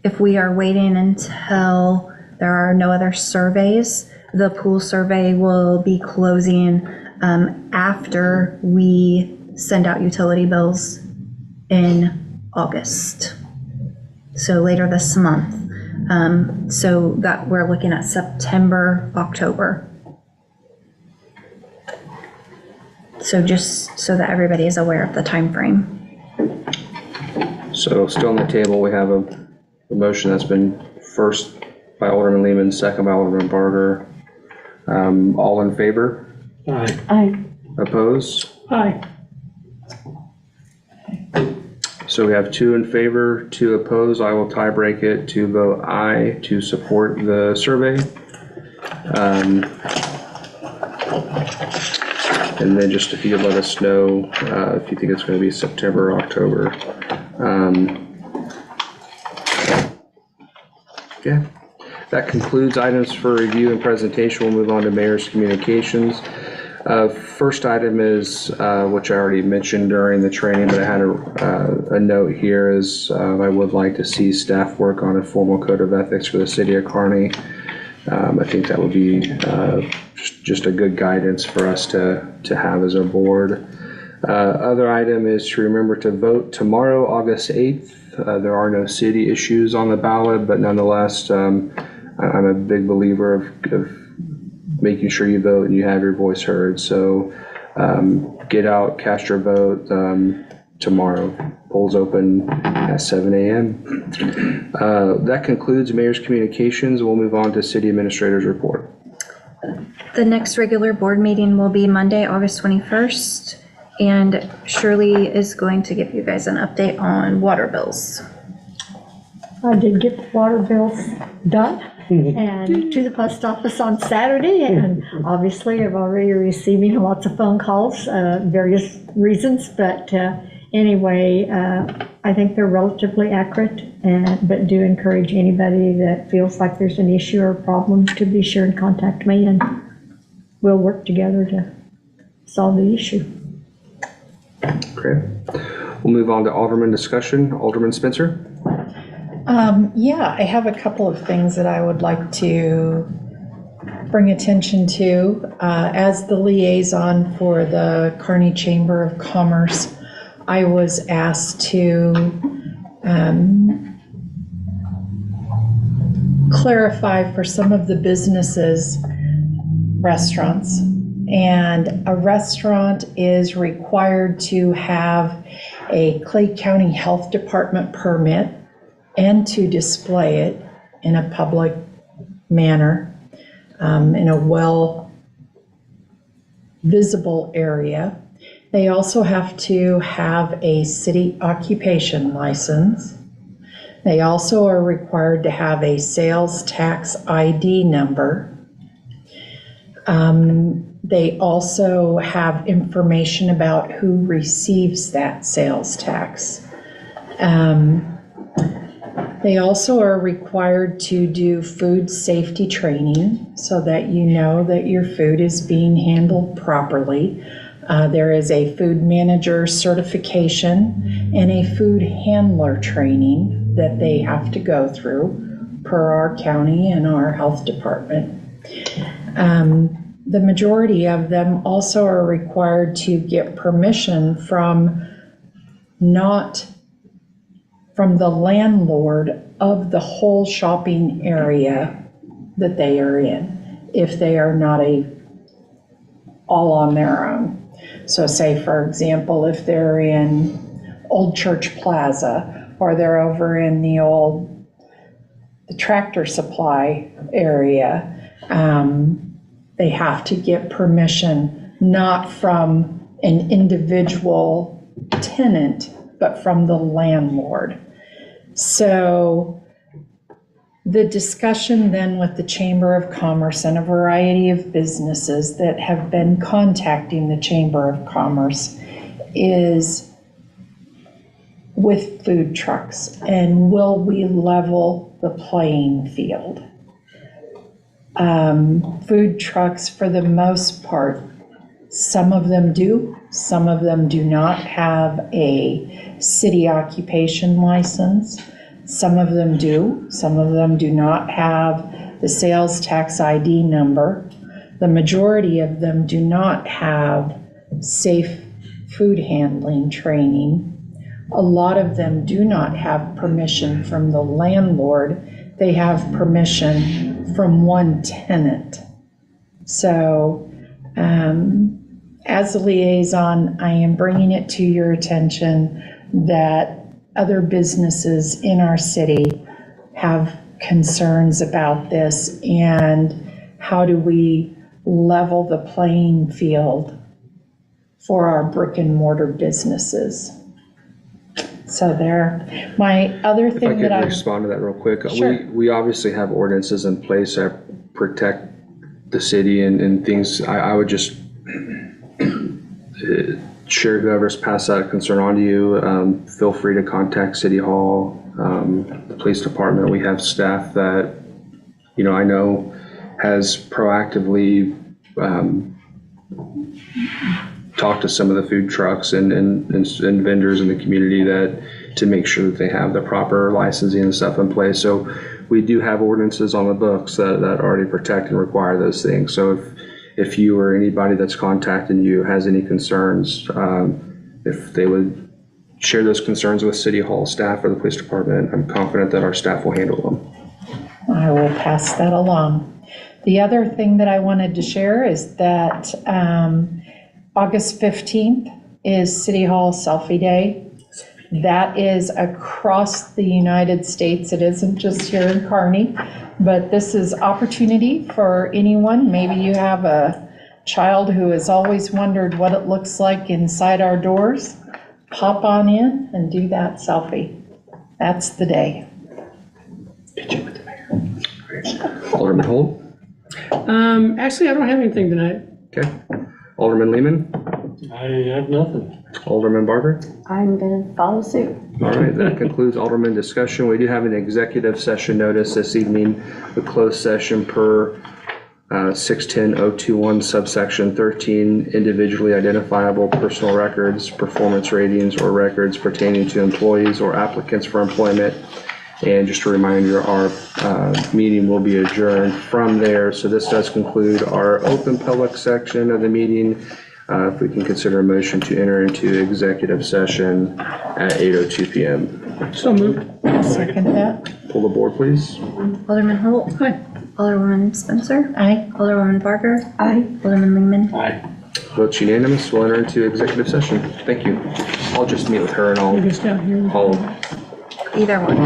If we are waiting until there are no other surveys, the pool survey will be closing after we send out utility bills in August. So later this month. So that we're looking at September, October. So just so that everybody is aware of the time frame. So still on the table, we have a motion that's been first by Alderman Lehman, second by Alderman Barger. All in favor? Aye. Aye. Opposed? Aye. So we have 2 in favor, 2 opposed. I will tie break it to vote aye to support the survey. And then just if you could let us know if you think it's going to be September or October. Yeah, that concludes items for review and presentation. We'll move on to mayor's communications. First item is, which I already mentioned during the training, but I had a note here is I would like to see staff work on a formal code of ethics for the city of Kearney. I think that would be just a good guidance for us to have as a board. Other item is to remember to vote tomorrow, August 8th. There are no city issues on the ballot, but nonetheless, I'm a big believer of making sure you vote and you have your voice heard. So get out, cast your vote tomorrow. Polls open at 7 a.m. That concludes mayor's communications. We'll move on to city administrator's report. The next regular board meeting will be Monday, August 21st, and Shirley is going to give you guys an update on water bills. I did get the water bills done and to the post office on Saturday, and obviously I've already receiving lots of phone calls, various reasons, but anyway, I think they're relatively accurate, but do encourage anybody that feels like there's an issue or problem to be sure and contact me, and we'll work together to solve the issue. Great. We'll move on to Alderman discussion. Alderman Spencer. Yeah, I have a couple of things that I would like to bring attention to. As the liaison for the Kearney Chamber of Commerce, I was asked to clarify for some of the businesses, restaurants. And a restaurant is required to have a Clay County Health Department permit and to display it in a public manner, in a well visible area. They also have to have a city occupation license. They also are required to have a sales tax ID number. They also have information about who receives that sales tax. They also are required to do food safety training so that you know that your food is being handled properly. There is a food manager certification and a food handler training that they have to go through per our county and our health department. The majority of them also are required to get permission from the landlord of the whole shopping area that they are in, if they are not all on their own. So say, for example, if they're in Old Church Plaza, or they're over in the Tractor Supply area, they have to get permission not from an individual tenant, but from the landlord. So The discussion then with the Chamber of Commerce and a variety of businesses that have been contacting the Chamber of Commerce is with food trucks, and will we level the playing field? Food trucks, for the most part, some of them do, some of them do not have a city occupation license. Some of them do, some of them do not have the sales tax ID number. The majority of them do not have safe food handling training. A lot of them do not have permission from the landlord. They have permission from one tenant. So, as a liaison, I am bringing it to your attention that other businesses in our city have concerns about this, and how do we level the playing field for our brick and mortar businesses? So there, my other If I thing could that I, respond to that real quick. Sure. We obviously have ordinances in place that protect the city and things. I would just share whoever's passed that concern on to you. Feel free to contact City Hall, the police department. We have staff that, I know has proactively talked to some of the food trucks and vendors in the community to make sure that they have the proper licensing and stuff in place. So we do have ordinances on the books that already protect and require those things. So if you or anybody that's contacting you has any concerns, if they would share those concerns with City Hall staff or the police department, I'm confident that our staff will handle them. I will pass that along. The other thing that I wanted to share is that August 15th is City Hall Selfie Day. That is across the United States. It isn't just here in Kearney, but this is opportunity for anyone. Maybe you have a child who has always wondered what it looks like inside our doors. Pop on in and do that selfie. That's the day. Alderman Holt? Actually, I don't have anything tonight. Okay. Alderman Lehman? I have nothing. Alderman Barber? I'm gonna follow suit. All right, that concludes Alderman discussion. We do have an executive session notice this evening, the closed session per 610.021 subsection 13, individually identifiable personal records, performance ratings, or records pertaining to employees or applicants for employment. And just a reminder, our meeting will be adjourned from there. So this does conclude our open public section of the meeting. If we can consider a motion to enter into executive session at 8:02 p.m. So moved. Second that. Pull the board, please. Alderman Holt. Aye. Alderwoman Spencer. Aye. Alderwoman Barker. Aye. Alderman Lehman. Aye. Votes unanimous. We'll enter into executive session. Thank you. I'll just meet with her and You just down here. I'll Either one.